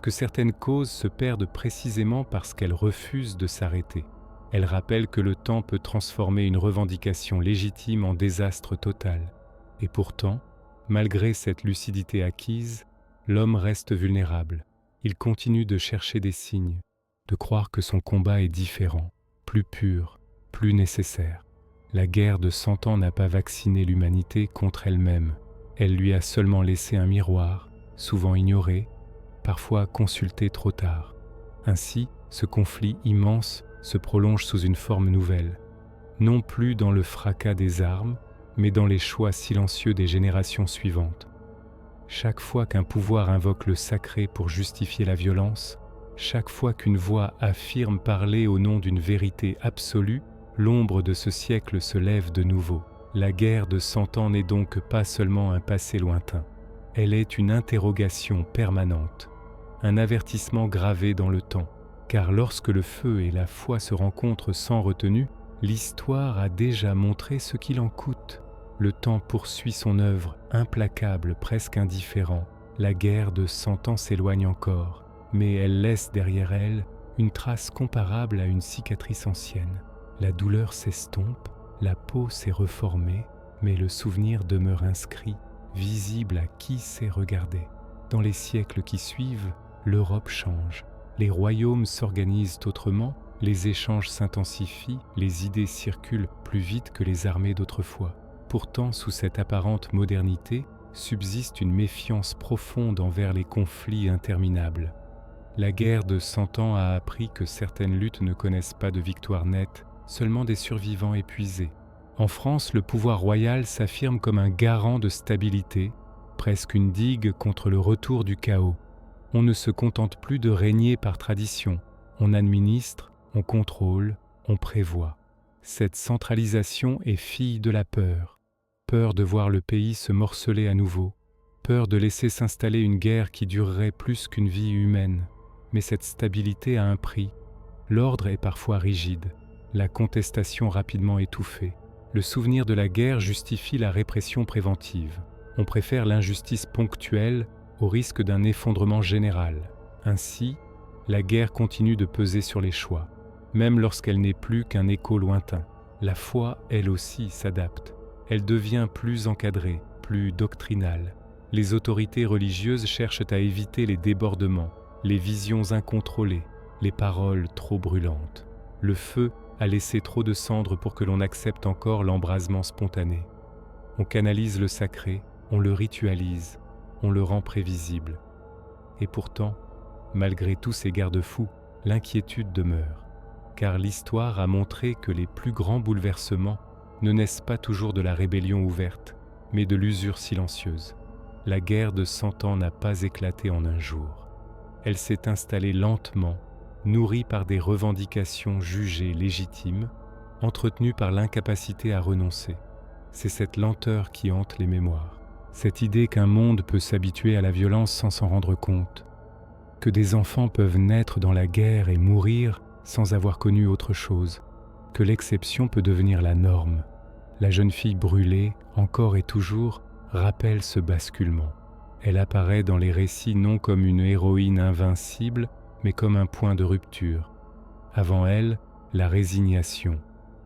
que certaines causes se perdent précisément parce qu'elles refusent de s'arrêter. Elle rappelle que le temps peut transformer une revendication légitime en désastre total. Et pourtant, malgré cette lucidité acquise, l'homme reste vulnérable. Il continue de chercher des signes, de croire que son combat est différent, plus pur, plus nécessaire. La guerre de 100 ans n'a pas vacciné l'humanité contre elle-même. Elle lui a seulement laissé un miroir, souvent ignoré, parfois consulté trop tard. Ainsi, ce conflit immense se prolonge sous une forme nouvelle, non plus dans le fracas des armes, mais dans les choix silencieux des générations suivantes. Chaque fois qu'un pouvoir invoque le sacré pour justifier la violence, chaque fois qu'une voix affirme parler au nom d'une vérité absolue, l'ombre de ce siècle se lève de nouveau. La guerre de 100 ans n'est donc pas seulement un passé lointain. Elle est une interrogation permanente, un avertissement gravé dans le temps. Car lorsque le feu et la foi se rencontrent sans retenue, l'histoire a déjà montré ce qu'il en coûte. Le temps poursuit son œuvre, implacable, presque indifférent. La guerre de 100 ans s'éloigne encore, mais elle laisse derrière elle une trace comparable à une cicatrice ancienne. La douleur s'estompe, la peau s'est reformée, mais le souvenir demeure inscrit, visible à qui sait regarder. Dans les siècles qui suivent, l'Europe change. Les royaumes s'organisent autrement, les échanges s'intensifient, les idées circulent plus vite que les armées d'autrefois. Pourtant, sous cette apparente modernité, subsiste une méfiance profonde envers les conflits interminables. La guerre de 100 ans a appris que certaines luttes ne connaissent pas de victoire nette, seulement des survivants épuisés. En France, le pouvoir royal s'affirme comme un garant de stabilité, presque une digue contre le retour du chaos. On ne se contente plus de régner par tradition, on administre, on contrôle, on prévoit. Cette centralisation est fille de la peur. Peur de voir le pays se morceler à nouveau, peur de laisser s'installer une guerre qui durerait plus qu'une vie humaine. Mais cette stabilité a un prix. L'ordre est parfois rigide, la contestation rapidement étouffée. Le souvenir de la guerre justifie la répression préventive. On préfère l'injustice ponctuelle au risque d'un effondrement général. Ainsi, la guerre continue de peser sur les choix, même lorsqu'elle n'est plus qu'un écho lointain. La foi, elle aussi, s'adapte. Elle devient plus encadrée, plus doctrinale. Les autorités religieuses cherchent à éviter les débordements, les visions incontrôlées, les paroles trop brûlantes. Le feu a laissé trop de cendres pour que l'on accepte encore l'embrasement spontané. On canalise le sacré, on le ritualise, on le rend prévisible. Et pourtant, malgré tous ces garde-fous, l'inquiétude demeure, car l'histoire a montré que les plus grands bouleversements ne naissent pas toujours de la rébellion ouverte, mais de l'usure silencieuse. La guerre de 100 ans n'a pas éclaté en un jour. Elle s'est installée lentement, nourrie par des revendications jugées légitimes, entretenues par l'incapacité à renoncer. C'est cette lenteur qui hante les mémoires, cette idée qu'un monde peut s'habituer à la violence sans s'en rendre compte, que des enfants peuvent naître dans la guerre et mourir sans avoir connu autre chose, que l'exception peut devenir la norme. La jeune fille brûlée, encore et toujours, rappelle ce basculement. Elle apparaît dans les récits non comme une héroïne invincible, mais comme un point de rupture. Avant elle, la résignation.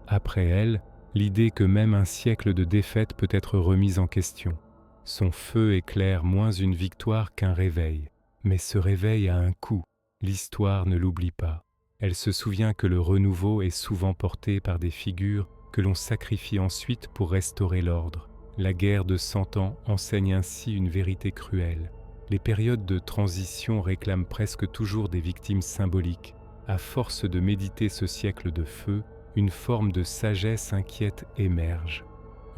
Après elle, l'idée que même un siècle de défaite peut être remis en question. Son feu éclaire moins une victoire qu'un réveil. Mais ce réveil a un coût. L'histoire ne l'oublie pas. Elle se souvient que le renouveau est souvent porté par des figures que l'on sacrifie ensuite pour restaurer l'ordre. La guerre de 100 ans enseigne ainsi une vérité cruelle. Les périodes de transition réclament presque toujours des victimes symboliques. À force de méditer ce siècle de feu, une forme de sagesse inquiète émerge.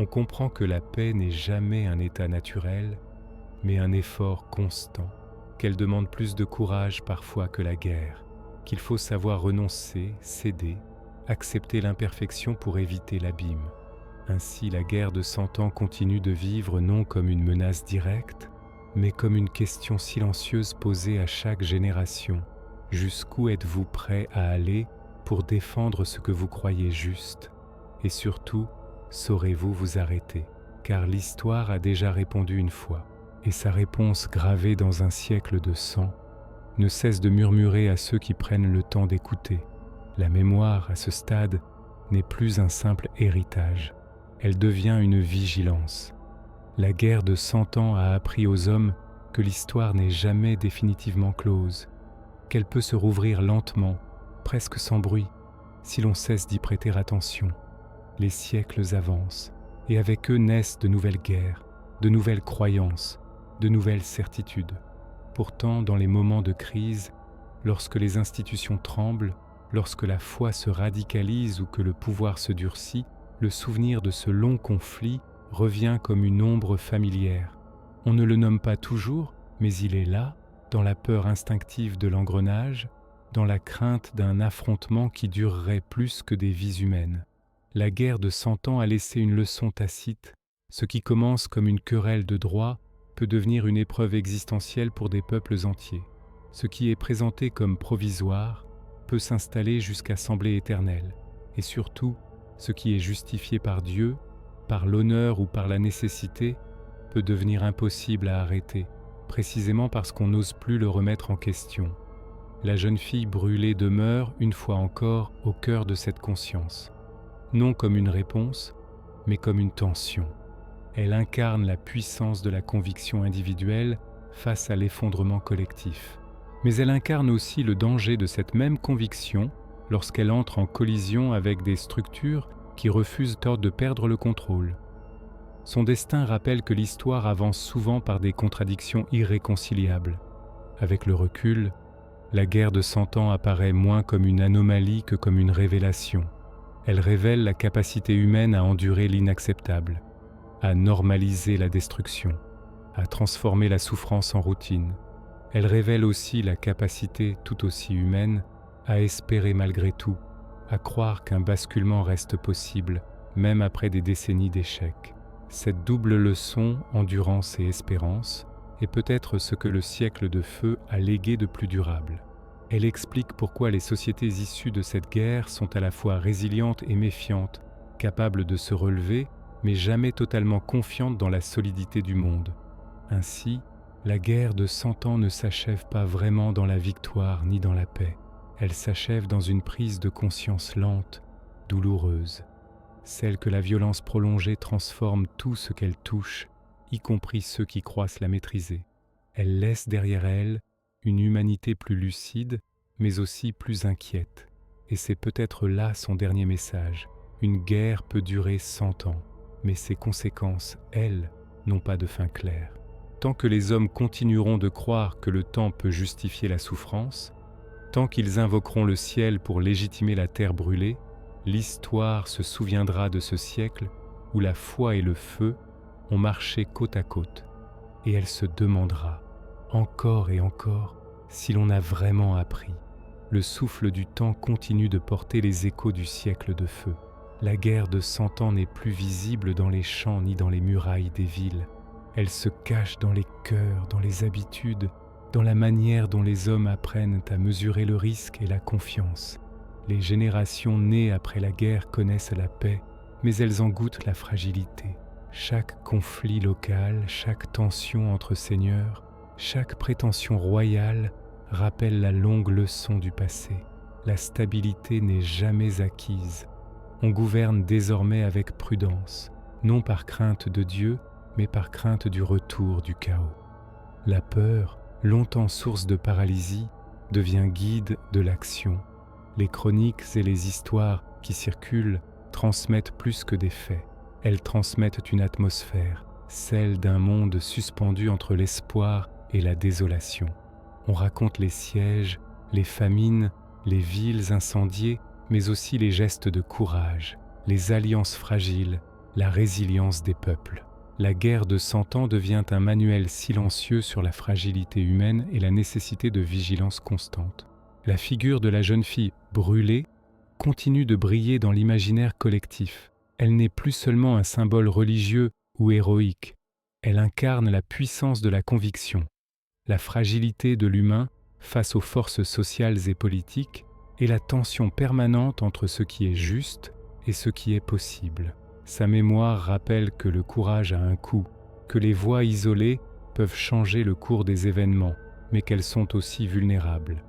On comprend que la paix n'est jamais un état naturel, mais un effort constant, qu'elle demande plus de courage parfois que la guerre, qu'il faut savoir renoncer, céder, accepter l'imperfection pour éviter l'abîme. Ainsi, la guerre de 100 ans continue de vivre non comme une menace directe, mais comme une question silencieuse posée à chaque génération. Jusqu'où êtes-vous prêt à aller pour défendre ce que vous croyez juste? Et surtout, saurez-vous vous arrêter? Car l'histoire a déjà répondu une fois, et sa réponse gravée dans un siècle de sang ne cesse de murmurer à ceux qui prennent le temps d'écouter. La mémoire, à ce stade, n'est plus un simple héritage. Elle devient une vigilance. La guerre de 100 ans a appris aux hommes que l'histoire n'est jamais définitivement close, qu'elle peut se rouvrir lentement, presque sans bruit, si l'on cesse d'y prêter attention. Les siècles avancent, et avec eux naissent de nouvelles guerres, de nouvelles croyances, de nouvelles certitudes. Pourtant, dans les moments de crise, lorsque les institutions tremblent, lorsque la foi se radicalise ou que le pouvoir se durcit, le souvenir de ce long conflit revient comme une ombre familière. On ne le nomme pas toujours, mais il est là, dans la peur instinctive de l'engrenage, dans la crainte d'un affrontement qui durerait plus que des vies humaines. La guerre de 100 ans a laissé une leçon tacite. Ce qui commence comme une querelle de droit peut devenir une épreuve existentielle pour des peuples entiers. Ce qui est présenté comme provisoire peut s'installer jusqu'à sembler éternel. Et surtout, ce qui est justifié par Dieu, par l'honneur ou par la nécessité, peut devenir impossible à arrêter, précisément parce qu'on n'ose plus le remettre en question. La jeune fille brûlée demeure, une fois encore, au cœur de cette conscience. Non comme une réponse, mais comme une tension. Elle incarne la puissance de la conviction individuelle face à l'effondrement collectif. Mais elle incarne aussi le danger de cette même conviction lorsqu'elle entre en collision avec des structures qui refusent de perdre le contrôle. Son destin rappelle que l'histoire avance souvent par des contradictions irréconciliables. Avec le recul, La guerre de 100 ans apparaît moins comme une anomalie que comme une révélation. Elle révèle la capacité humaine à endurer l'inacceptable, à normaliser la destruction, à transformer la souffrance en routine. Elle révèle aussi la capacité tout aussi humaine à espérer malgré tout, à croire qu'un basculement reste possible, même après des décennies d'échecs. Cette double leçon, endurance et espérance, est peut-être ce que le siècle de feu a légué de plus durable. Elle explique pourquoi les sociétés issues de cette guerre sont à la fois résilientes et méfiantes, capables de se relever, mais jamais totalement confiantes dans la solidité du monde. Ainsi, la guerre de 100 ans ne s'achève pas vraiment dans la victoire ni dans la paix. Elle s'achève dans une prise de conscience lente, douloureuse, celle que la violence prolongée transforme tout ce qu'elle touche, y compris ceux qui croient la maîtriser. Elle laisse derrière elle une humanité plus lucide, mais aussi plus inquiète. Et c'est peut-être là son dernier message. Une guerre peut durer 100 ans, mais ses conséquences, elles, n'ont pas de fin claire. Tant que les hommes continueront de croire que le temps peut justifier la souffrance, tant qu'ils invoqueront le ciel pour légitimer la terre brûlée, l'histoire se souviendra de ce siècle où la foi et le feu ont marché côte à côte, et elle se demandera, encore et encore, si l'on a vraiment appris. Le souffle du temps continue de porter les échos du siècle de feu. La guerre de 100 ans n'est plus visible dans les champs ni dans les murailles des villes. Elle se cache dans les cœurs, dans les habitudes, dans la manière dont les hommes apprennent à mesurer le risque et la confiance. Les générations nées après la guerre connaissent la paix, mais elles en goûtent la fragilité. Chaque conflit local, chaque tension entre seigneurs, chaque prétention royale rappelle la longue leçon du passé. La stabilité n'est jamais acquise. On gouverne désormais avec prudence, non par crainte de Dieu, mais par crainte du retour du chaos. La peur, longtemps source de paralysie, devient guide de l'action. Les chroniques et les histoires qui circulent transmettent plus que des faits. Elles transmettent une atmosphère, celle d'un monde suspendu entre l'espoir et la désolation. On raconte les sièges, les famines, les villes incendiées, mais aussi les gestes de courage, les alliances fragiles, la résilience des peuples. La guerre de 100 ans devient un manuel silencieux sur la fragilité humaine et la nécessité de vigilance constante. La figure de la jeune fille brûlée continue de briller dans l'imaginaire collectif. Elle n'est plus seulement un symbole religieux ou héroïque. Elle incarne la puissance de la conviction, la fragilité de l'humain face aux forces sociales et politiques et la tension permanente entre ce qui est juste et ce qui est possible. Sa mémoire rappelle que le courage a un coût, que les voix isolées peuvent changer le cours des événements, mais qu'elles sont aussi vulnérables.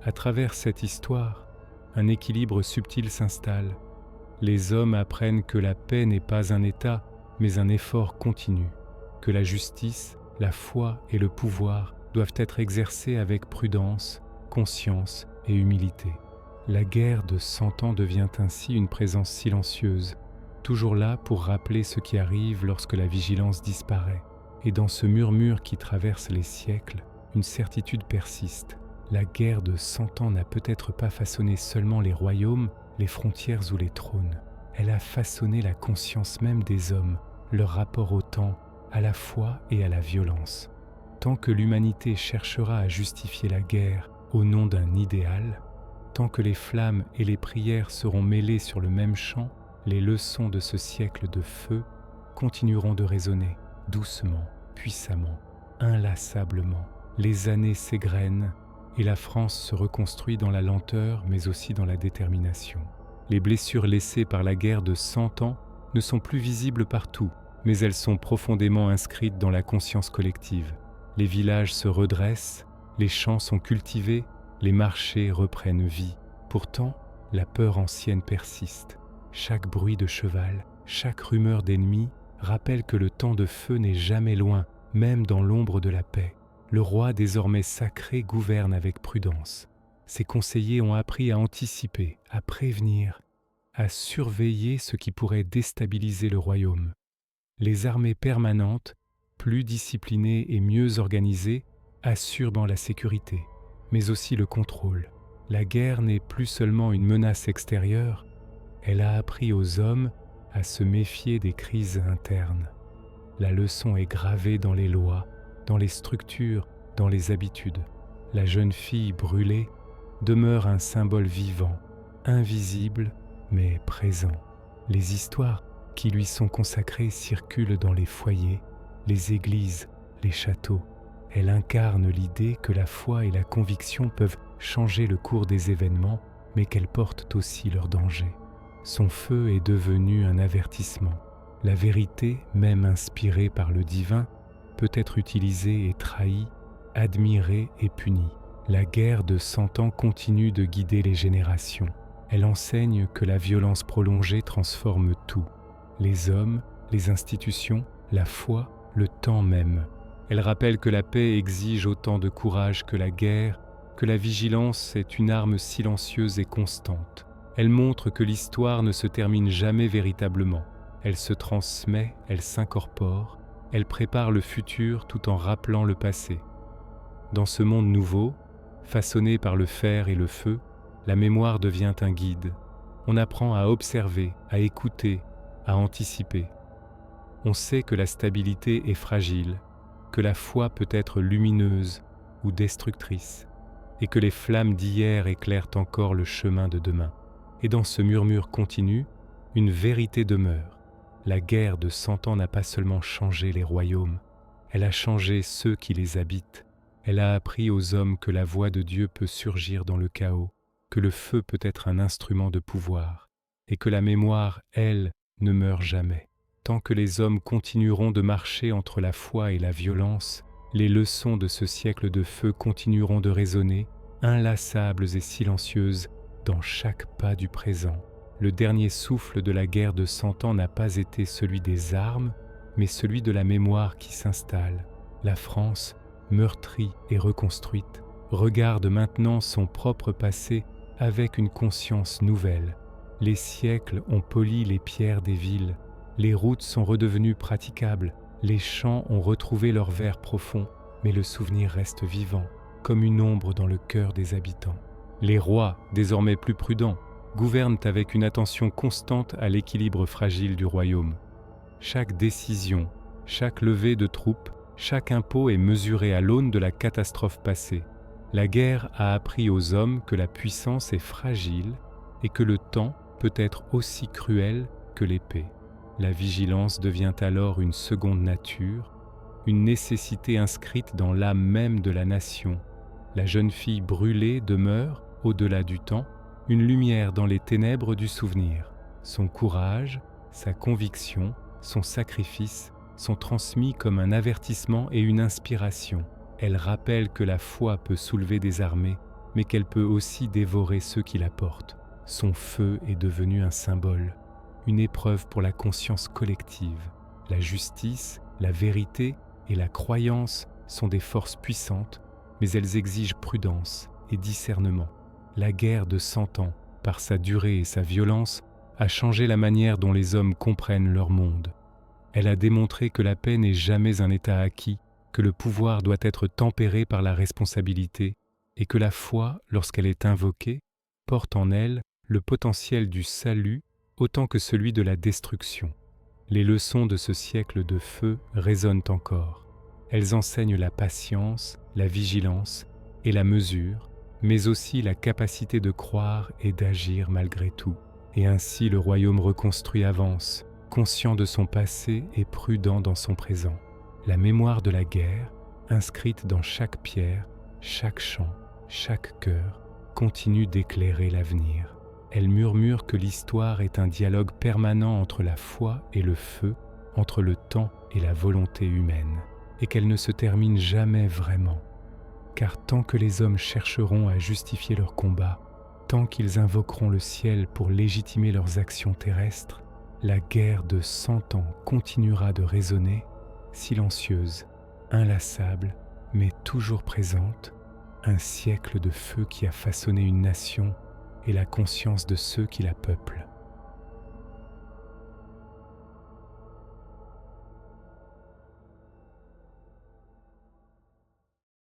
À travers cette histoire, un équilibre subtil s'installe. Les hommes apprennent que la paix n'est pas un état, mais un effort continu, que la justice, la foi et le pouvoir doivent être exercés avec prudence, conscience et humilité. La guerre de 100 ans devient ainsi une présence silencieuse, toujours là pour rappeler ce qui arrive lorsque la vigilance disparaît. Et dans ce murmure qui traverse les siècles, une certitude persiste. La guerre de 100 ans n'a peut-être pas façonné seulement les royaumes, les frontières ou les trônes. Elle a façonné la conscience même des hommes, leur rapport au temps, à la foi et à la violence. Tant que l'humanité cherchera à justifier la guerre au nom d'un idéal, tant que les flammes et les prières seront mêlées sur le même champ, les leçons de ce siècle de feu continueront de résonner, doucement, puissamment, inlassablement. Les années s'égrènent et la France se reconstruit dans la lenteur mais aussi dans la détermination. Les blessures laissées par la guerre de 100 ans ne sont plus visibles partout, mais elles sont profondément inscrites dans la conscience collective. Les villages se redressent, les champs sont cultivés, les marchés reprennent vie. Pourtant, la peur ancienne persiste. Chaque bruit de cheval, chaque rumeur d'ennemis rappelle que le temps de feu n'est jamais loin, même dans l'ombre de la paix. Le roi désormais sacré gouverne avec prudence. Ses conseillers ont appris à anticiper, à prévenir, à surveiller ce qui pourrait déstabiliser le royaume. Les armées permanentes, plus disciplinées et mieux organisées, assurent la sécurité. mais aussi le contrôle. La guerre n'est plus seulement une menace extérieure, elle a appris aux hommes à se méfier des crises internes. La leçon est gravée dans les lois, dans les structures, dans les habitudes. La jeune fille brûlée demeure un symbole vivant, invisible mais présent. Les histoires qui lui sont consacrées circulent dans les foyers, les églises, les châteaux. Elle incarne l'idée que la foi et la conviction peuvent changer le cours des événements, mais qu'elles portent aussi leurs dangers. Son feu est devenu un avertissement. La vérité, même inspirée par le divin, peut être utilisée et trahie, admirée et punie. La guerre de 100 ans continue de guider les générations. Elle enseigne que la violence prolongée transforme tout. Les hommes, les institutions, la foi, le temps même. Elle rappelle que la paix exige autant de courage que la guerre, que la vigilance est une arme silencieuse et constante. Elle montre que l'histoire ne se termine jamais véritablement. Elle se transmet, elle s'incorpore, elle prépare le futur tout en rappelant le passé. Dans ce monde nouveau, façonné par le fer et le feu, la mémoire devient un guide. On apprend à observer, à écouter, à anticiper. On sait que la stabilité est fragile, que la foi peut être lumineuse ou destructrice, et que les flammes d'hier éclairent encore le chemin de demain. Et dans ce murmure continu, une vérité demeure. La guerre de 100 ans n'a pas seulement changé les royaumes, elle a changé ceux qui les habitent. Elle a appris aux hommes que la voix de Dieu peut surgir dans le chaos, que le feu peut être un instrument de pouvoir, et que la mémoire, elle, ne meurt jamais. Tant que les hommes continueront de marcher entre la foi et la violence, les leçons de ce siècle de feu continueront de résonner, inlassables et silencieuses, dans chaque pas du présent. Le dernier souffle de la guerre de 100 ans n'a pas été celui des armes, mais celui de la mémoire qui s'installe. La France, meurtrie et reconstruite, regarde maintenant son propre passé avec une conscience nouvelle. Les siècles ont poli les pierres des villes, les routes sont redevenues praticables, les champs ont retrouvé leur vert profond, mais le souvenir reste vivant, comme une ombre dans le cœur des habitants. Les rois, désormais plus prudents, gouvernent avec une attention constante à l'équilibre fragile du royaume. Chaque décision, chaque levée de troupes, chaque impôt est mesuré à l'aune de la catastrophe passée. La guerre a appris aux hommes que la puissance est fragile et que le temps peut être aussi cruel que l'épée. La vigilance devient alors une seconde nature, une nécessité inscrite dans l'âme même de la nation. La jeune fille brûlée demeure, au-delà du temps, une lumière dans les ténèbres du souvenir. Son courage, sa conviction, son sacrifice sont transmis comme un avertissement et une inspiration. Elle rappelle que la foi peut soulever des armées, mais qu'elle peut aussi dévorer ceux qui la portent. Son feu est devenu un symbole, une épreuve pour la conscience collective. La justice, la vérité et la croyance sont des forces puissantes, mais elles exigent prudence et discernement. La guerre de 100 ans, par sa durée et sa violence, a changé la manière dont les hommes comprennent leur monde. Elle a démontré que la paix n'est jamais un état acquis, que le pouvoir doit être tempéré par la responsabilité et que la foi, lorsqu'elle est invoquée, porte en elle le potentiel du salut autant que celui de la destruction. Les leçons de ce siècle de feu résonnent encore. Elles enseignent la patience, la vigilance et la mesure, mais aussi la capacité de croire et d'agir malgré tout. Et ainsi le royaume reconstruit avance, conscient de son passé et prudent dans son présent. La mémoire de la guerre, inscrite dans chaque pierre, chaque champ, chaque cœur, continue d'éclairer l'avenir. Elle murmure que l'histoire est un dialogue permanent entre la foi et le feu, entre le temps et la volonté humaine, et qu'elle ne se termine jamais vraiment. Car tant que les hommes chercheront à justifier leur combat, tant qu'ils invoqueront le ciel pour légitimer leurs actions terrestres, la guerre de 100 ans continuera de résonner, silencieuse, inlassable, mais toujours présente, un siècle de feu qui a façonné une nation et la conscience de ceux qui la peuplent.